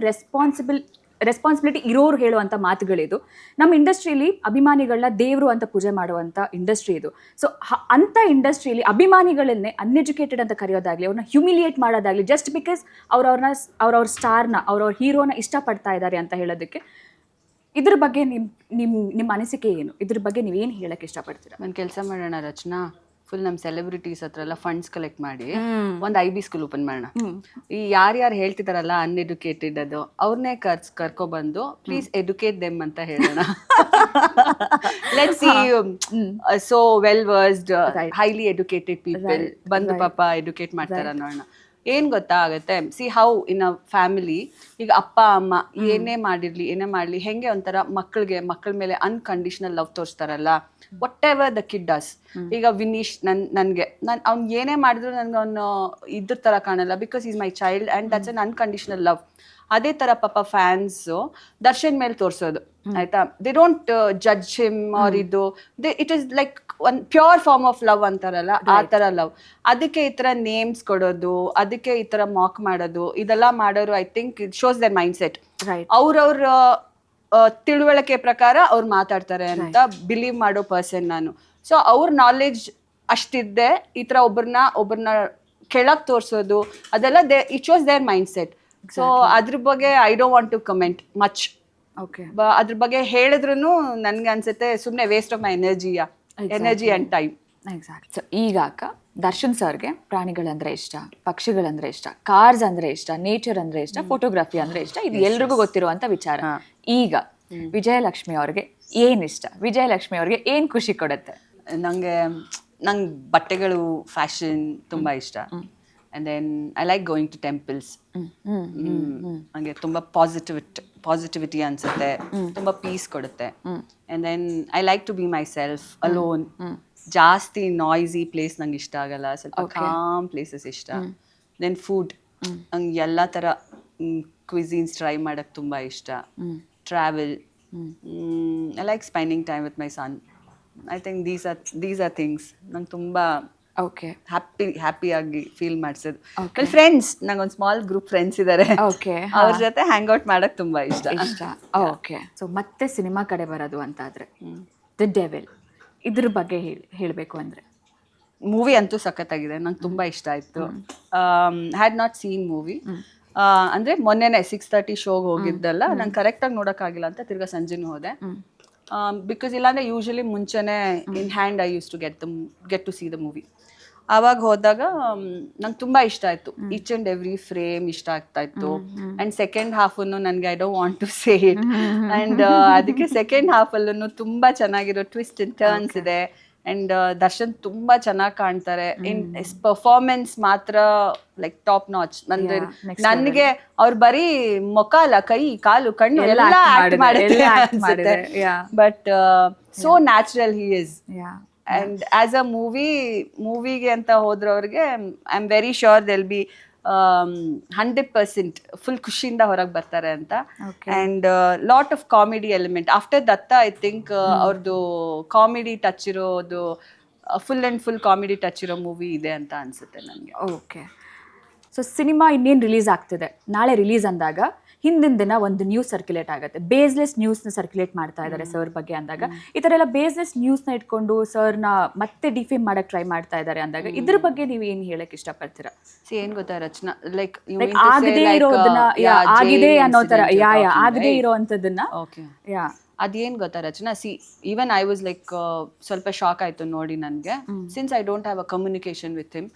ರೆಸ್ಪಾನ್ಸಿಬಿಲಿಟಿ ಇರೋರು ಹೇಳುವಂಥ ಮಾತುಗಳಿದು. ನಮ್ಮ ಇಂಡಸ್ಟ್ರಿಯಲ್ಲಿ ಅಭಿಮಾನಿಗಳನ್ನ ದೇವರು ಅಂತ ಪೂಜೆ ಮಾಡುವಂಥ ಇಂಡಸ್ಟ್ರಿ ಇದು. ಸೊ ಅಂಥ ಇಂಡಸ್ಟ್ರಿಯಲ್ಲಿ ಅಭಿಮಾನಿಗಳನ್ನೇ ಅನ್ಎಜುಕೇಟೆಡ್ ಅಂತ ಕರೆಯೋದಾಗಲಿ, ಅವ್ರನ್ನ ಹ್ಯುಮಿಲಿಯೇಟ್ ಮಾಡೋದಾಗಲಿ, ಜಸ್ಟ್ ಬಿಕಾಸ್ ಅವ್ರವ್ರ ಸ್ಟಾರ್ನ ಅವ್ರವ್ರ ಹೀರೋನ ಇಷ್ಟಪಡ್ತಾ ಇದ್ದಾರೆ ಅಂತ ಹೇಳೋದಕ್ಕೆ, ಇದ್ರ ಬಗ್ಗೆ ನಿಮ್ಮ ಅನಿಸಿಕೆ ಏನು? ಇದ್ರ ಬಗ್ಗೆ ನೀವೇನು ಹೇಳಕ್ಕೆ ಇಷ್ಟಪಡ್ತೀರಾ? ಒಂದು ಕೆಲಸ ಮಾಡೋಣ ರಚನಾ, ಫುಲ್ ನಮ್ಮ ಸೆಲೆಬ್ರಿಟೀಸ್ ಹತ್ರ ಎಲ್ಲ ಫಂಡ್ಸ್ ಕಲೆಕ್ಟ್ ಮಾಡಿ ಒಂದು IB ಸ್ಕೂಲ್ ಓಪನ್ ಮಾಡೋಣ. ಈ ಯಾರ್ಯಾರು ಹೇಳ್ತಿದಾರಲ್ಲ ಅನ್ಎಡ್ಯುಕೇಟೆಡ್ ಅದು ಅವ್ರನ್ನೇ ಕರ್ಕೊಬಂದು ಪ್ಲೀಸ್ ಎಡ್ಯುಕೇಟ್ ದೆಮ್ ಅಂತ ಹೇಳೋಣ. Let's see so well versed highly educated people ಬಂದು ಪಾಪ ಎಡ್ಯುಕೇಟ್ ಮಾಡ್ತಾರ ನೋಡೋಣ. ಏನ್ ಗೊತ್ತಾ ಆಗತ್ತೆ, see how in a family, ಈಗ ಅಪ್ಪ ಅಮ್ಮ ಏನೇ ಮಾಡ್ಲಿ ಹೆಂಗೆ ಒಂಥರ ಮಕ್ಕಳ ಮೇಲೆ ಅನ್ಕಂಡೀಷನಲ್ ಲವ್ ತೋರಿಸ್ತಾರಲ್ಲ, whatever the kid does. ಈಗ ವಿನೀಶ್ ನನ್ಗೆ ಅವ್ನ್ ಏನೇ ಮಾಡಿದ್ರು ನನ್ಗೆ ಅವ್ನು ಇದ್ರ ತರ ಕಾಣಲ್ಲ, because is my child and that's un unconditional love. ಅದೇ ತರ ಪಾಪ ಫ್ಯಾನ್ಸ್ ದರ್ಶನ್ ಮೇಲೆ ತೋರ್ಸೋದು, ಆಯ್ತಾ, they don't judge him or ಇದು, it is like one pure form of love ಅಂತಾರಲ್ಲ, ಆ ತರ ಲವ್. ಅದಕ್ಕೆ ಈ ತರ ನೇಮ್ಸ್ ಕೊಡೋದು, ಅದಕ್ಕೆ ಈ ತರ ಮಾಕ್ ಮಾಡೋದು, ಇದೆಲ್ಲ ಮಾಡೋರು I think it shows there mind set. ಅವ್ರವ್ರ ತಿಳುವಳಿಕೆ ಪ್ರಕಾರ ಅವ್ರು ಮಾತಾಡ್ತಾರೆ ಅಂತ ಬಿಲೀವ್ ಮಾಡೋ ಪರ್ಸನ್ ನಾನು. ಸೊ ಅವ್ರ ನಾಲೆಡ್ಜ್ ಅಷ್ಟಿದ್ದೆ ಈ ತರ ಒಬ್ಬರನ್ನ ಕೆಳಗ್ ತೋರ್ಸೋದು ಅದೆಲ್ಲ it shows their mindset. So ಅದ್ರ ಬಗ್ಗೆ I don't want to comment much. ಅದ್ರ ಬಗ್ಗೆ ಹೇಳಿದ್ರು ನನ್ಗೆ ಅನ್ಸುತ್ತೆ ಸುಮ್ಮನೆ waste of my energy and time. Exact. So ಈಗ ಅಕ್ಕ, ದರ್ಶನ್ ಸರ್ಗೆ ಪ್ರಾಣಿಗಳಂದ್ರೆ ಇಷ್ಟ, ಪಕ್ಷಿಗಳಂದ್ರೆ ಇಷ್ಟ, ಕಾರ್ಸ್ ಅಂದ್ರೆ ಇಷ್ಟ, ನೇಚರ್ ಅಂದ್ರೆ ಇಷ್ಟ, ಫೋಟೋಗ್ರಫಿ ಅಂದ್ರೆ ಇಷ್ಟ, ಇದು ಎಲ್ರಿಗೂ ಗೊತ್ತಿರುವಂತ ವಿಚಾರ. ಈಗ ವಿಜಯಲಕ್ಷ್ಮಿ ಅವ್ರಿಗೆ ಏನ್ ಇಷ್ಟ? ವಿಜಯಲಕ್ಷ್ಮಿ ಅವ್ರಿಗೆ ಏನ್ ಖುಷಿ ಕೊಡುತ್ತೆ? ನಂಗೆ ಬಟ್ಟೆಗಳು, ಫ್ಯಾಷನ್ ತುಂಬಾ ಇಷ್ಟ. And then I like going to temples. ನಂಗೆ ತುಂಬಾ ಪಾಸಿಟಿವಿಟಿ ಅನ್ಸುತ್ತೆ, ತುಂಬಾ ಪೀಸ್ ಕೊಡುತ್ತೆ. And then I like to be myself alone. ಜಾಸ್ತಿ ನಾಯ್ಸಿ ಪ್ಲೇಸ್ ನಂಗೆ ಇಷ್ಟ ಆಗಲ್ಲ, ಸ್ವಲ್ಪ ಕಾಮ್ ಪ್ಲೇಸಸ್ ಇಷ್ಟ. ದೆನ್ ಫುಡ್, ನಂಗೆ ಎಲ್ಲ ಥರ ಕ್ವಿಝೀನ್ಸ್ ಟ್ರೈ ಮಾಡಕ್ಕೆ ತುಂಬ ಇಷ್ಟ. Travel, I like spending time with my son. I think these are things ನಂಗೆ ತುಂಬ ಹ್ಯಾಪಿಯಾಗಿ ಫೀಲ್ ಮಾಡಿಸೋದು. ಫ್ರೆಂಡ್ಸ್, ನಂಗೊಂದು ಸ್ಮಾಲ್ ಗ್ರೂಪ್ ಫ್ರೆಂಡ್ಸ್ ಇದ್ದಾರೆ, ಅವ್ರ ಜೊತೆ ಹ್ಯಾಂಗ್ ಔಟ್ ಮಾಡಕ್ ತುಂಬಾ ಇಷ್ಟ. ಓಕೆ. ಸೊ ಮತ್ತೆ ಸಿನಿಮಾ ಕಡೆ ಬರೋದು ಅಂತಾದ್ರೆ ದ ಡೆವಿಲ್, ಇದ್ರ ಬಗ್ಗೆ ಹೇಳಬೇಕು ಅಂದ್ರೆ, ಮೂವಿ ಅಂತೂ ಸಖತ್ತಾಗಿದೆ, ನಂಗೆ ತುಂಬಾ ಇಷ್ಟ ಆಯ್ತು. ಹ್ಯಾಡ್ ನಾಟ್ ಸೀನ್ ಮೂವಿ, ಅಂದ್ರೆ ಮೊನ್ನೆನೆ 6:30 ಶೋಗೆ ಹೋಗಿದ್ದಲ್ಲ, ನಂಗೆ ಕರೆಕ್ಟಾಗಿ ನೋಡೋಕ್ಕಾಗಿಲ್ಲ ಅಂತ ತಿರ್ಗಾ ಸಂಜೆನೂ ಹೋದೆ. ಬಿಕಾಸ್ ಇಲ್ಲಾಂದ್ರೆ ಯೂಶಲಿ ಮುಂಚೆನೆ in hand I use to get to see the movie. ಆವಾಗ ಹೋದಾಗ ನಂಗೆ ತುಂಬಾ ಇಷ್ಟ ಆಯ್ತು, ಈಚ್ ಅಂಡ್ ಎವ್ರಿ ಫ್ರೇಮ್ ಇಷ್ಟ ಆಗ್ತಾ ಇತ್ತು. ಅಂಡ್ ಸೆಕೆಂಡ್ ಹಾಫ್ ನನಗೆ I don't want to say it, and ಅದಕ್ಕೆ ಸೆಕೆಂಡ್ ಹಾಫ್ ಅಲ್ಲೂ ತುಂಬಾ ಚೆನ್ನಾಗಿರೋ ಟ್ವಿಸ್ಟ್ ಅಂಡ್ ಟರ್ನ್ಸ್ ಇದೆ. ಅಂಡ್ ದರ್ಶನ್ ತುಂಬಾ ಚೆನ್ನಾಗಿ ಕಾಣ್ತಾರೆ. ಇನ್ ಪರ್ಫಾರ್ಮೆನ್ಸ್ ಮಾತ್ರ ಲೈಕ್ ಟಾಪ್ ನಾಚ್. ನನಗೆ ಅವ್ರು ಬರೀ ಮುಖ ಅಲ್ಲ, ಕೈ, ಕಾಲು, ಕಣ್ಣು ಎಲ್ಲ ಆಕ್ಟ್ ಮಾಡಿದ್ರೆ, but so natural he is. And as a ಮೂವಿಗೆ ಅಂತ ಹೋದ್ರವ್ರಿಗೆ I am very sure they'll be 100% full ಖುಷಿಯಿಂದ ಹೊರಗೆ ಬರ್ತಾರೆ ಅಂತ. And lot of comedy element after that. I think ಅವ್ರದ್ದು ಕಾಮಿಡಿ ಟಚ್ ಇರೋದು, ಫುಲ್ ಕಾಮಿಡಿ ಟಚ್ ಇರೋ ಮೂವಿ ಇದೆ ಅಂತ ಅನ್ಸುತ್ತೆ ನನಗೆ. ಓಕೆ. ಸೊ ಸಿನಿಮಾ ಇನ್ನೇನು ರಿಲೀಸ್ ಆಗ್ತಿದೆ, ನಾಳೆ ರಿಲೀಸ್ ಅಂದಾಗ ಹಿಂದಿನ ದಿನ ಒಂದು ನ್ಯೂಸ್ ಸರ್ಕ್ಯುಲೇಟ್ ಆಗುತ್ತೆ, ಬೇಸ್ಲೆಸ್ ನ್ಯೂಸ್ನ ಸರ್ಕ್ಯುಲೇಟ್ ಮಾಡ್ತಾ ಇದ್ದಾರೆ ಸರ್ ಬಗ್ಗೆ ಅಂದಾಗ, ಈ ಥರ ಎಲ್ಲ ಬೇಸ್ಲೆಸ್ ನ್ಯೂಸ್ನ ಇಟ್ಕೊಂಡು ಸರ್ನ ಮತ್ತೆ ಡಿಫೇಮ್ ಮಾಡಕ್ಕೆ ಟ್ರೈ ಮಾಡ್ತಾ ಇದ್ದಾರೆ ಅಂದಾಗ, ಇದ್ರ ಬಗ್ಗೆ ನೀವು ಏನು ಹೇಳಕ್ ಇಷ್ಟಪಡ್ತೀರಾ? ಏನ್ ಗೊತ್ತಾ ರಚನಾ, ಲೈಕ್ ಆಗದೇ ಇರೋದನ್ನ, ಆಗಿದೆ ಅನ್ನೋ ತರ, ಆಗದೇ ಇರೋವಂಥದ್ದನ್ನ. ಅದೇನ್ ಗೊತ್ತಾ Rachana, even I was like ಸ್ವಲ್ಪ ಶಾಕ್ ಆಯ್ತು ನೋಡಿ ನನಗೆ. Since I don't have a communication with him,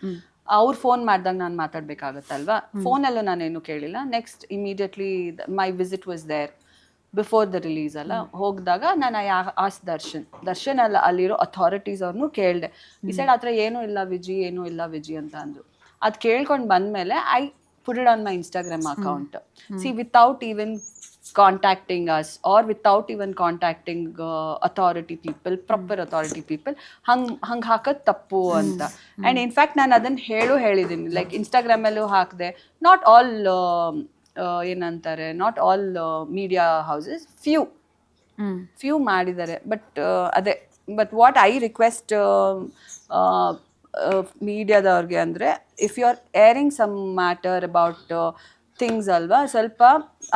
ಅವ್ರು ಫೋನ್ ಮಾಡಿದಾಗ ನಾನು ಮಾತಾಡ್ಬೇಕಾಗತ್ತಲ್ವಾ, ಫೋನಲ್ಲೂ ನಾನೇನು ಕೇಳಿಲ್ಲ. Next immediately my visit was there. Before the release ಅಲ್ಲ ಹೋಗಿದಾಗ ನಾನು ಆಸ್ ದರ್ಶನ್ ಅಲ್ಲಿರೋ ಅಥಾರಿಟೀಸ್ ಅವ್ರನ್ನೂ ಕೇಳಿದೆ. ಈ ಸೈಡ್ ಆ ಥರ ಏನೂ ಇಲ್ಲ ವಿಜಿ ಅಂತ ಅಂದರು. ಅದು ಕೇಳ್ಕೊಂಡು ಬಂದಮೇಲೆ I put it on my Instagram account. See, without even contacting us or without even contacting authority people, proper authority people, ಹಂಗೆ ಹಾಕೋದು ತಪ್ಪು ಅಂತ. ಆ್ಯಂಡ್ ಇನ್ಫ್ಯಾಕ್ಟ್ ನಾನು ಅದನ್ನು ಹೇಳಿದ್ದೀನಿ, ಲೈಕ್ ಇನ್ಸ್ಟಾಗ್ರಾಮಲ್ಲೂ ಹಾಕಿದೆ. ನಾಟ್ ಆಲ್ ಏನಂತಾರೆ, not all media houses, few ಮಾಡಿದ್ದಾರೆ. ಬಟ್ ವಾಟ್ ಐ ರಿಕ್ವೆಸ್ಟ್ ಮೀಡಿಯಾದವ್ರಿಗೆ ಅಂದರೆ, if you are airing some matter about things ಅಲ್ವಾ, ಸ್ವಲ್ಪ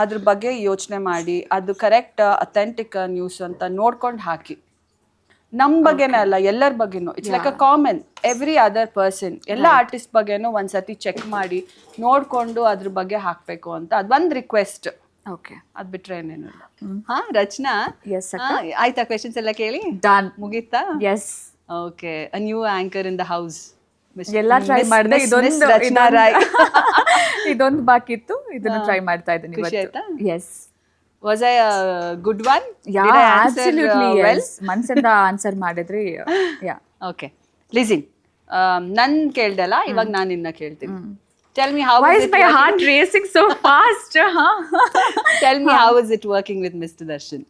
ಅದ್ರ ಬಗ್ಗೆ ಯೋಚನೆ ಮಾಡಿ, ಅದು ಕರೆಕ್ಟ್ ಅಥೆಂಟಿಕ್ ನ್ಯೂಸ್ ಅಂತ ನೋಡ್ಕೊಂಡು ಹಾಕಿ. ನಮ್ಮ ಬಗ್ಗೆನೇ ಅಲ್ಲ, ಎಲ್ಲರ ಬಗ್ಗೆನೂ. It's like a common, every other person, ಎಲ್ಲ ಆರ್ಟಿಸ್ಟ್ ಬಗ್ಗೆನೂ ಒಂದ್ಸತಿ ಚೆಕ್ ಮಾಡಿ ನೋಡಿಕೊಂಡು ಅದ್ರ ಬಗ್ಗೆ ಹಾಕಬೇಕು ಅಂತ. ಅದೊಂದು ರಿಕ್ವೆಸ್ಟ್. ಓಕೆ, ಅದು ಬಿಟ್ರೆ ಏನೇನು ಇಲ್ಲ. ಹಾಂ ರಚನಾ, ಆಯ್ತಾ ಕ್ವೆಶನ್ಸ್ ಎಲ್ಲ ಕೇಳಿ ಡನ್, ಮುಗೀತಾ? Yes. Okay, a new anchor in the house. ಎಲ್ಲ ಟ್ರೈ ಮಾಡಿದೆ, ರಚನಾ ರಾಯ್. ಇದೊಂದು ಬಾಕಿ ಇತ್ತು, ಇದನ್ನು ಟ್ರೈ ಮಾಡ್ತಾ ಇದ್ದೀನಿ. ಖುಷಿ ಆಯ್ತಾ? Yes. Was I a good one? Yeah, absolutely yes. ಮನ್ಸಿಂದ ಆನ್ಸರ್ ಮಾಡಿದ್ರಿ. ಯಾ. Okay. Listen, ನನ್ ಕೇಳ್ದಲ್ಲ, ಇವಾಗ ನಾನು ನಿನ್ನ ಕೇಳ್ತೀನಿ. Tell me how Why is is it my working? heart racing so fast? Tell me how is it working with Mr. Darshan?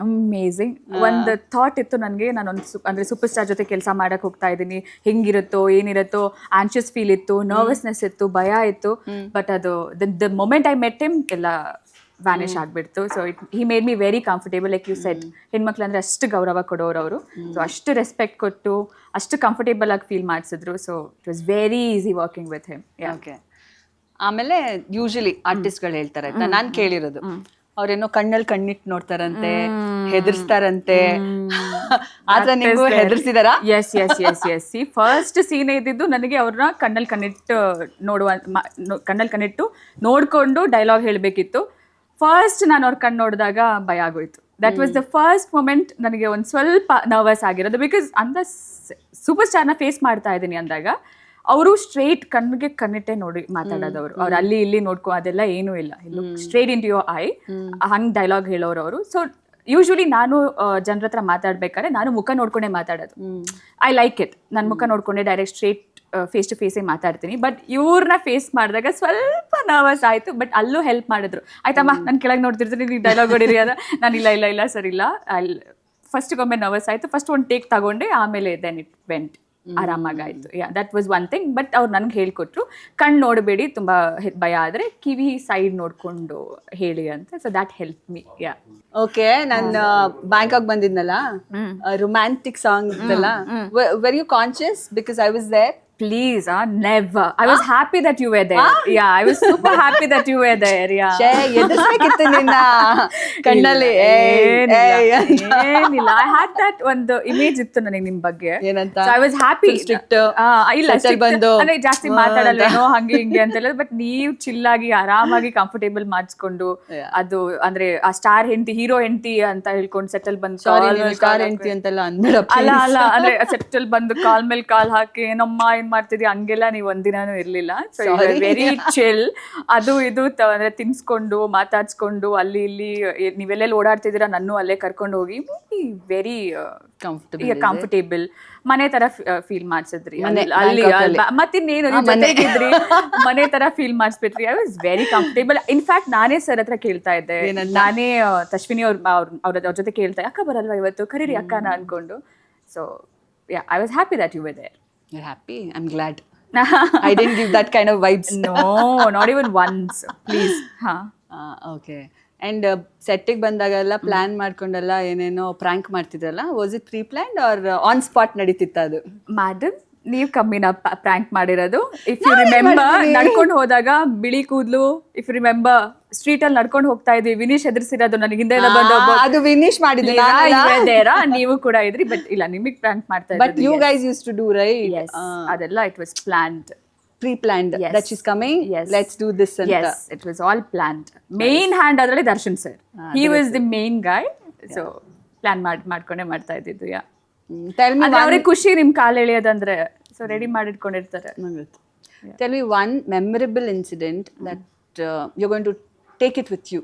Amazing. ಒಂದು thought ಇತ್ತು ನನಗೆ, ನಾನೊಂದು ಅಂದರೆ ಸೂಪರ್ ಸ್ಟಾರ್ ಜೊತೆ ಕೆಲಸ ಮಾಡಕ್ಕೆ ಹೋಗ್ತಾ ಇದ್ದೀನಿ, ಹೆಂಗಿರುತ್ತೋ ಏನಿರುತ್ತೋ, ಆನ್ಷಿಯಸ್ ಫೀಲ್ ಇತ್ತು, ನರ್ವಸ್ನೆಸ್ ಇತ್ತು, ಭಯ ಇತ್ತು. ಬಟ್ ಅದು the moment I met him ಎಲ್ಲ ವ್ಯಾನಿಷ್ ಆಗಿಬಿಡ್ತು. So he made me very comfortable. Like you said, ಹೆಣ್ಮಕ್ಳು ಅಂದರೆ ಅಷ್ಟು ಗೌರವ ಕೊಡೋರು ಅವರು. ಸೊ ಅಷ್ಟು ರೆಸ್ಪೆಕ್ಟ್ ಕೊಟ್ಟು ಅಷ್ಟು ಕಂಫರ್ಟೇಬಲ್ ಆಗಿ ಫೀಲ್ ಮಾಡಿಸಿದ್ರು. So it was very easy working with him. Okay. ಆಮೇಲೆ ಯೂಶಲಿ ಆರ್ಟಿಸ್ಟ್ಗಳು ಹೇಳ್ತಾರೆ ಆಯ್ತಾ, ನಾನು ಕೇಳಿರೋದು, ಅವ್ರೇನೋ ಕಣ್ಣಲ್ಲಿ ಕಣ್ಣಿಟ್ಟು ನೋಡ್ತಾರಂತೆ, ಹೆದರ್ಸ್ತಾರಂತೆ. ಆದ್ರೆ ನಿಮಗೂ ಹೆದರ್ಸಿದಾರಾ? Yes yes yes yes. See, first scene ಇದ್ದಿದ್ದು ನನಗೆ ಅವ್ರನ್ನ ಕಣ್ಣಲ್ಲಿ ಕಣ್ಣಿಟ್ಟು ನೋಡ್ಕೊಂಡು ಡೈಲಾಗ್ ಹೇಳಬೇಕಿತ್ತು. ಫಸ್ಟ್ ನಾನು ಅವ್ರ ಕಣ್ಣು ನೋಡಿದಾಗ ಭಯ ಆಗೋಯ್ತು. That was the first moment ನನಗೆ ಒಂದು ಸ್ವಲ್ಪ ನರ್ವಸ್ ಆಗಿರೋದು. ಬಿಕಾಸ್ ಅಂತ ಸೂಪರ್ ಸ್ಟಾರ್ನ ಫೇಸ್ ಮಾಡ್ತಾ ಇದ್ದೀನಿ ಅಂದಾಗ ಅವರು ಸ್ಟ್ರೈಟ್ ಕಣ್ಣಿಟ್ಟೆ ನೋಡಿ ಮಾತಾಡೋದವರು. ಅವ್ರು ಅಲ್ಲಿ ಇಲ್ಲಿ ನೋಡ್ಕೊ ಅದೆಲ್ಲ ಏನೂ ಇಲ್ಲ, straight into your eye, ಹಂಗೆ ಡೈಲಾಗ್ ಹೇಳೋರು ಅವರು. ಸೊ ಯೂಶ್ವಲಿ ನಾನು ಜನರ ಹತ್ರ ಮಾತಾಡ್ಬೇಕಾದ್ರೆ ನಾನು ಮುಖ ನೋಡ್ಕೊಂಡೇ ಮಾತಾಡೋದು. I like it. ನನ್ನ ಮುಖ ನೋಡ್ಕೊಂಡೆ ಡೈರೆಕ್ಟ್ ಸ್ಟ್ರೇಟ್ ಫೇಸ್ ಟು ಫೇಸೇ ಮಾತಾಡ್ತೀನಿ. ಬಟ್ ಇವ್ರನ್ನ ಫೇಸ್ ಮಾಡಿದಾಗ ಸ್ವಲ್ಪ ನರ್ವಸ್ ಆಯಿತು. ಬಟ್ ಅಲ್ಲೂ ಹೆಲ್ಪ್ ಮಾಡಿದ್ರು. ಆಯ್ತಮ್ಮ, ನಾನು ಕೆಳಗೆ ನೋಡ್ತಿರ್ತೀನಿ, ನೀವು ಡೈಲಾಗ್ ಹೊಡೀರಿ ಅದ. ನಾನು ಇಲ್ಲ ಸರ್ ಇಲ್ಲ, ಫಸ್ಟಿಗೊಮ್ಮೆ ನರ್ವಸ್ ಆಯಿತು. ಫಸ್ಟ್ ಒಂದು ಟೇಕ್ ತಗೊಂಡೆ, ಆಮೇಲೆ ದೆನ್ ಇಟ್ ವೆಂಟ್, ಆರಾಮಾಗಾಯಿತು. Yeah, that was one thing. But ಅವ್ರು ನನಗೆ ಹೇಳ್ಕೊಟ್ರು, ಕಣ್ಣು ನೋಡಬೇಡಿ, ತುಂಬ ಭಯ ಆದರೆ ಕಿವಿ ಸೈಡ್ ನೋಡಿಕೊಂಡು ಹೇಳಿ ಅಂತ. So that help me. Yeah. Okay, ನಾನು ಬ್ಯಾಂಕಾಕ್ ಬಂದಿದ್ನಲ್ಲ, ರೊಮ್ಯಾಂಟಿಕ್ ಸಾಂಗ್ ಇದೆಲ್ಲ, were you conscious because I was there? Please, never. I was happy that you were there. Yeah, I was super happy that you were there. Yeah. ಎದುರಿಸಬೇಕಿತ್ತು ನಿನ್ನ ಕಣ್ಣಲ್ಲಿ. ಏನಿಲ್ಲ, I had that ಒಂದು image ಇತ್ತು ನನಗೆ ನಿಮ್ಮ ಬಗ್ಗೆ. ಏನಂತ? So I was happy. ಇಲ್ಲ, ಬಂದು ಅಂದ್ರೆ ಜಾಸ್ತಿ ಮಾತಾಡಲ್ವೇನೋ ಹಂಗೆ ಹಿಂಗೆ ಅಂತೆಲ್ಲ. ಬಟ್ ನೀವು ಚಿಲ್ಲಾಗಿ ಆರಾಮಾಗಿ ಕಂಫರ್ಟೇಬಲ್ ಮಾಡಿಸ್ಕೊಂಡು, ಅದು ಅಂದ್ರೆ ಆ ಸ್ಟಾರ್ ಹೆಂಡತಿ, ಹೀರೋ ಹೆಂಡತಿ ಅಂತ ಹೇಳ್ಕೊಂಡು ಸೆಟಲ್ ಬಂದು, ಸ್ಟಾರ್ ಹೆಂಡತಿ ಅಂತೆಲ್ಲ ಅಂದ್ಬಿಡಪ್ಪ. ಅಲ್ಲ ಅಂದ್ರೆ ಸೆಟಲ್ ಬಂದು ಕಾಲ್ ಮೇಲೆ ಕಾಲ್ ಹಾಕಿ ಏನಮ್ಮ ಮಾಡ್ತಿದ್ವಿ, ಹಂಗೆಲ್ಲ ನೀವು ಒಂದಿನಾನು ಇರ್ಲಿಲ್ಲ. So very chill. ಅದು ಇದು ಅಂದ್ರೆ ತಿನ್ಸ್ಕೊಂಡು ಮಾತಾಡ್ಸ್ಕೊಂಡು ಅಲ್ಲಿ ಇಲ್ಲಿ ನೀವೆಲ್ಲೆಲ್ಲಿ ಓಡಾಡ್ತಿದ್ದೀರಾ ನನ್ನೂ ಅಲ್ಲೇ ಕರ್ಕೊಂಡು ಹೋಗಿ ವೆರಿ ಕಂಫರ್ಟೇಬಲ್ ಮನೆ ತರ ಫೀಲ್ ಮಾಡ್ಸಿದ್ರಿ. ಅಲ್ಲಿ ಮತ್ತಿನ್ನೇನು ಜೊತೆಗಿದ್ರಿ, ಮನೆ ತರ ಫೀಲ್ ಮಾಡಿಸ್ಬಿಟ್ರಿ. I was very comfortable. In fact ನಾನೇ ಸರ್ ಹತ್ರ ಕೇಳ್ತಾ ಇದ್ದೆ, ನಾನೇ ತಶ್ವಿನಿ ಅವ್ರ ಜೊತೆ ಕೇಳ್ತಾ, ಅಕ್ಕ ಬರಲ್ವಾ ಇವತ್ತು, ಕರೀರಿ ಅಕ್ಕನ ಅನ್ಕೊಂಡು. So yeah, I was happy that you were there. You're happy? I'm glad. I didn't give that kind of vibes. No, not even once. Please. Okay. And ಸೆಟ್ಟಿಗೆ ಬಂದಾಗೆಲ್ಲ ಪ್ಲಾನ್ ಮಾಡ್ಕೊಂಡೆಲ್ಲ ಏನೇನೋ ಪ್ರ್ಯಾಂಕ್ ಮಾಡ್ತಿದ್ರಲ್ಲ, was it pre planned or on spot ನಡೀತಿತ್ತ ಅದು? madam, ನೀವು ಕಮ್ಮಿನ prank ಮಾಡಿರೋದು. ಇಫ್ ಯು ರಿಮೆಂಬರ್, ನಡ್ಕೊಂಡು ಹೋದಾಗ ಬಿಳಿ ಕೂದಲು, ಇಫ್ ಯು ರಿಮೆಂಬರ್ ಸ್ಟ್ರೀಟ್ ಅಲ್ಲಿ ನಡ್ಕೊಂಡು ಹೋಗ್ತಾ ಇದ್ವಿ, ವಿನೀಶ್ ಎದುರಿಸಿರೋದು ನನಗೆ ಹಿಂದೆ ಅದು ವಿನೀಶ್ ಮಾಡಿದ್ವಿ, ನೀವು ಕೂಡ ಇದ್ರಿ. ಬಟ್ ಇಲ್ಲ, ನಿಮಗೆ ಪ್ರ್ಯಾಂಕ್ ಮಾಡ್ತಾ ಇದ್ರಿ. But you guys use to do right? ಅದೆಲ್ಲ it was planned, pre-planned. That she's coming. Yes. Let's do this and yes, it was all planned. Main hand adralli Darshan sir. He was the main guy. So plan ಮಾಡ್ಕೊಂಡೆ ಮಾಡ್ತಾ ಇದ್ದಿದ್ದು. ಯಾ, tell me ಅವ್ರಿಗೆ ಖುಷಿ ನಿಮ್ ಕಾಲ್ ಎಳೆಯೋದಂದ್ರೆ. So ready ಮಾಡಿಟ್ಕೊಂಡಿರ್ತಾರೆ. Tell me one memorable incident that you're going to take it with you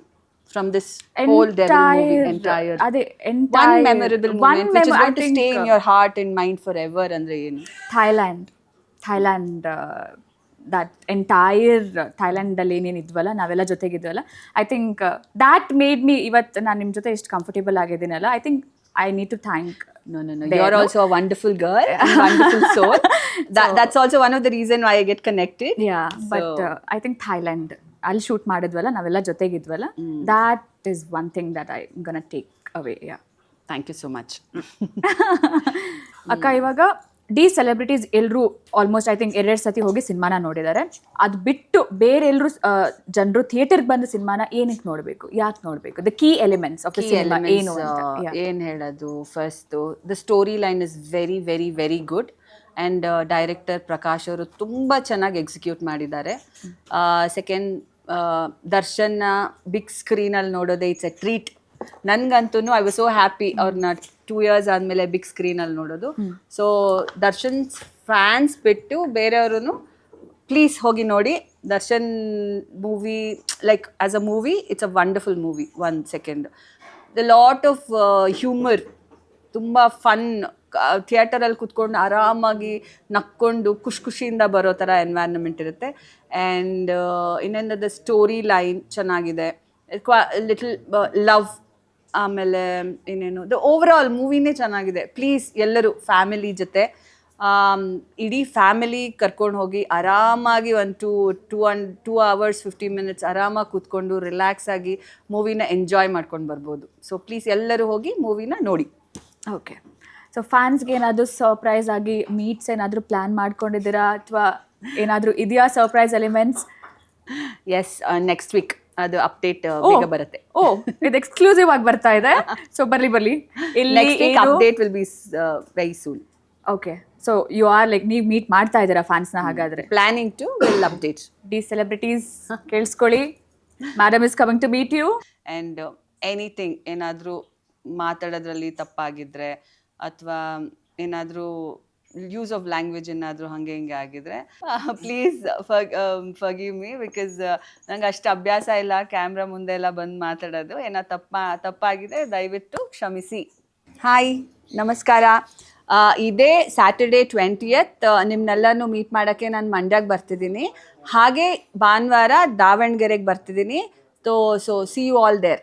from this whole devil movie, Entire- entire ಅದೇ one entire- memorable one moment which is mem- I going to think, stay in your heart and mind forever andre ಏನು? Thailand that entire ಥೈಲ್ಯಾಂಡಲ್ಲಿ ಏನೇನು ಇದ್ವಲ್ಲ ನಾವೆಲ್ಲ ಜೊತೆಗಿದ್ವಲ್ಲ I think that made me ಇವತ್ತು ನಾನು ನಿಮ್ಮ ಜೊತೆ ಎಷ್ಟು ಕಂಫರ್ಟೇಬಲ್ ಆಗಿದ್ದೀನಲ್ಲ I think I need to thank No. You're also a wonderful girl, and wonderful soul. That's also one of the reason why I get connected. But I think Thailand ಅಲ್ಲಿ shoot ಮಾಡಿದ್ವಲ್ಲ ನಾವೆಲ್ಲ ಜೊತೆಗಿದ್ವಲ್ಲ that is one thing that I gonna take away Thank you so much. ಅಕ್ಕ ಇವಾಗ celebrities ಎಲ್ಲರೂ almost I think 2 ಸತಿ ಹೋಗಿ ಸಿನಿಮಾನ ನೋಡಿದ್ದಾರೆ. ಅದು ಬಿಟ್ಟು ಬೇರೆ ಎಲ್ಲರೂ ಜನರು ಥಿಯೇಟರ್ಗೆ ಬಂದು ಸಿನಿಮಾನ ಏನಕ್ಕೆ ನೋಡಬೇಕು, ಯಾಕೆ ನೋಡಬೇಕು, the key elements of the cinema ಏನು ಅಂತ? ಏನು ಹೇಳೋದು, first the story line is very very very good and director Prakash ಅವರು ತುಂಬ ಚೆನ್ನಾಗಿ ಎಕ್ಸಿಕ್ಯೂಟ್ ಮಾಡಿದ್ದಾರೆ. ಸೆಕೆಂಡ್, ದರ್ಶನ್ನ ಬಿಗ್ ಸ್ಕ್ರೀನಲ್ಲಿ ನೋಡೋದೇ ಇಟ್ಸ್ ಎ ಟ್ರೀಟ್. ನನಗಂತೂ ಐ ವಾಸ್ ಸೋ ಹ್ಯಾಪಿ ಅವ್ರನ್ನ 2 years ಆದಮೇಲೆ ಬಿಗ್ ಸ್ಕ್ರೀನಲ್ಲಿ ನೋಡೋದು. ಸೊ ದರ್ಶನ್ ಫ್ಯಾನ್ಸ್ ಬಿಟ್ಟು ಬೇರೆಯವರು ಪ್ಲೀಸ್ ಹೋಗಿ ನೋಡಿ. Darshan movie like as a movie it's a wonderful movie. 1 second the lot of humour, ತುಂಬ ಫನ್, ಥಿಯೇಟರಲ್ಲಿ ಕೂತ್ಕೊಂಡು ಆರಾಮಾಗಿ ನಕ್ಕೊಂಡು ಖುಷಿಯಿಂದ ಬರೋ ಥರ ಎನ್ವೈರ್ನಮೆಂಟ್ ಇರುತ್ತೆ. ಆ್ಯಂಡ್ ಇನ್ನೊಂದು ಸ್ಟೋರಿ ಲೈನ್ ಚೆನ್ನಾಗಿದೆ, ಲಿಟಲ್ ಲವ್, ಆಮೇಲೆ ಇನ್ನೇನು ದ ಓವರ್ ಆಲ್ ಮೂವಿನೇ ಚೆನ್ನಾಗಿದೆ. ಪ್ಲೀಸ್ ಎಲ್ಲರೂ ಫ್ಯಾಮಿಲಿ ಜೊತೆ ಇಡೀ ಫ್ಯಾಮಿಲಿ ಕರ್ಕೊಂಡು ಹೋಗಿ ಆರಾಮಾಗಿ ಒಂದು 2 hours 50 minutes ಆರಾಮಾಗಿ ಕೂತ್ಕೊಂಡು ರಿಲ್ಯಾಕ್ಸ್ ಆಗಿ ಮೂವಿನ ಎಂಜಾಯ್ ಮಾಡ್ಕೊಂಡು ಬರ್ಬೋದು. ಸೊ ಪ್ಲೀಸ್ ಎಲ್ಲರೂ ಹೋಗಿ ಮೂವಿನ ನೋಡಿ. ಓಕೆ, ಸೊ ಫ್ಯಾನ್ಸ್ಗೆ ಏನಾದರೂ ಸರ್ಪ್ರೈಸ್ ಆಗಿ ಮೀಟ್ಸ್ ಏನಾದರೂ ಪ್ಲ್ಯಾನ್ ಮಾಡ್ಕೊಂಡಿದ್ದೀರಾ ಅಥವಾ ಏನಾದರೂ ಇದೆಯಾ surprise elements? Yes, next week ಅದು ಅಪ್ಡೇಟ್ ಬೇಗ ಬರುತ್ತೆ. ಇದು ಎಕ್ಸ್ಕ್ಲೂಸಿವ್ ಆಗಿ ಬರ್ತಾ ಇದೆ. ಸೊ ಬರ್ಲಿ next week update will be very soon. Okay, so you are like ನೀವು ಮೀಟ್ ಮಾಡ್ತಾ ಇದ್ದೀರಾ ಫ್ಯಾನ್ಸ್ನ? ಹಾಗಾದ್ರೆ planning to will update. Celebrities ಕೇಳಿಸ್ಕೊಳ್ಳಿ, madam is coming to meet you. And anything ಏನಾದರೂ ಮಾತಾಡೋದ್ರಲ್ಲಿ ತಪ್ಪಾಗಿದ್ರೆ ಅಥವಾ ಏನಾದರೂ ಯೂಸ್ ಆಫ್ ಲ್ಯಾಂಗ್ವೇಜ್ ಏನಾದರೂ ಹಾಗೆ ಹಿಂಗೆ ಆಗಿದ್ರೆ ಪ್ಲೀಸ್ ಫರ್ಗಿವ್ ಮೀ, ಬಿಕಾಸ್ ನಂಗೆ ಅಷ್ಟು ಅಭ್ಯಾಸ ಇಲ್ಲ ಕ್ಯಾಮ್ರಾ ಮುಂದೆ ಎಲ್ಲ ಬಂದು ಮಾತಾಡೋದು. ಏನೋ ತಪ್ಪಾಗಿದೆ, ದಯವಿಟ್ಟು ಕ್ಷಮಿಸಿ. ಹಾಯ್, ನಮಸ್ಕಾರ. ಇದೇ ಸ್ಯಾಟರ್ಡೇ 20th ನಿಮ್ಮನ್ನೆಲ್ಲನೂ ಮೀಟ್ ಮಾಡೋಕ್ಕೆ ನಾನು ಮಂಡ್ಯಕ್ಕೆ ಬರ್ತಿದ್ದೀನಿ. ಹಾಗೆ ಭಾನುವಾರ ದಾವಣಗೆರೆಗೆ ಬರ್ತಿದ್ದೀನಿ. So see you all there.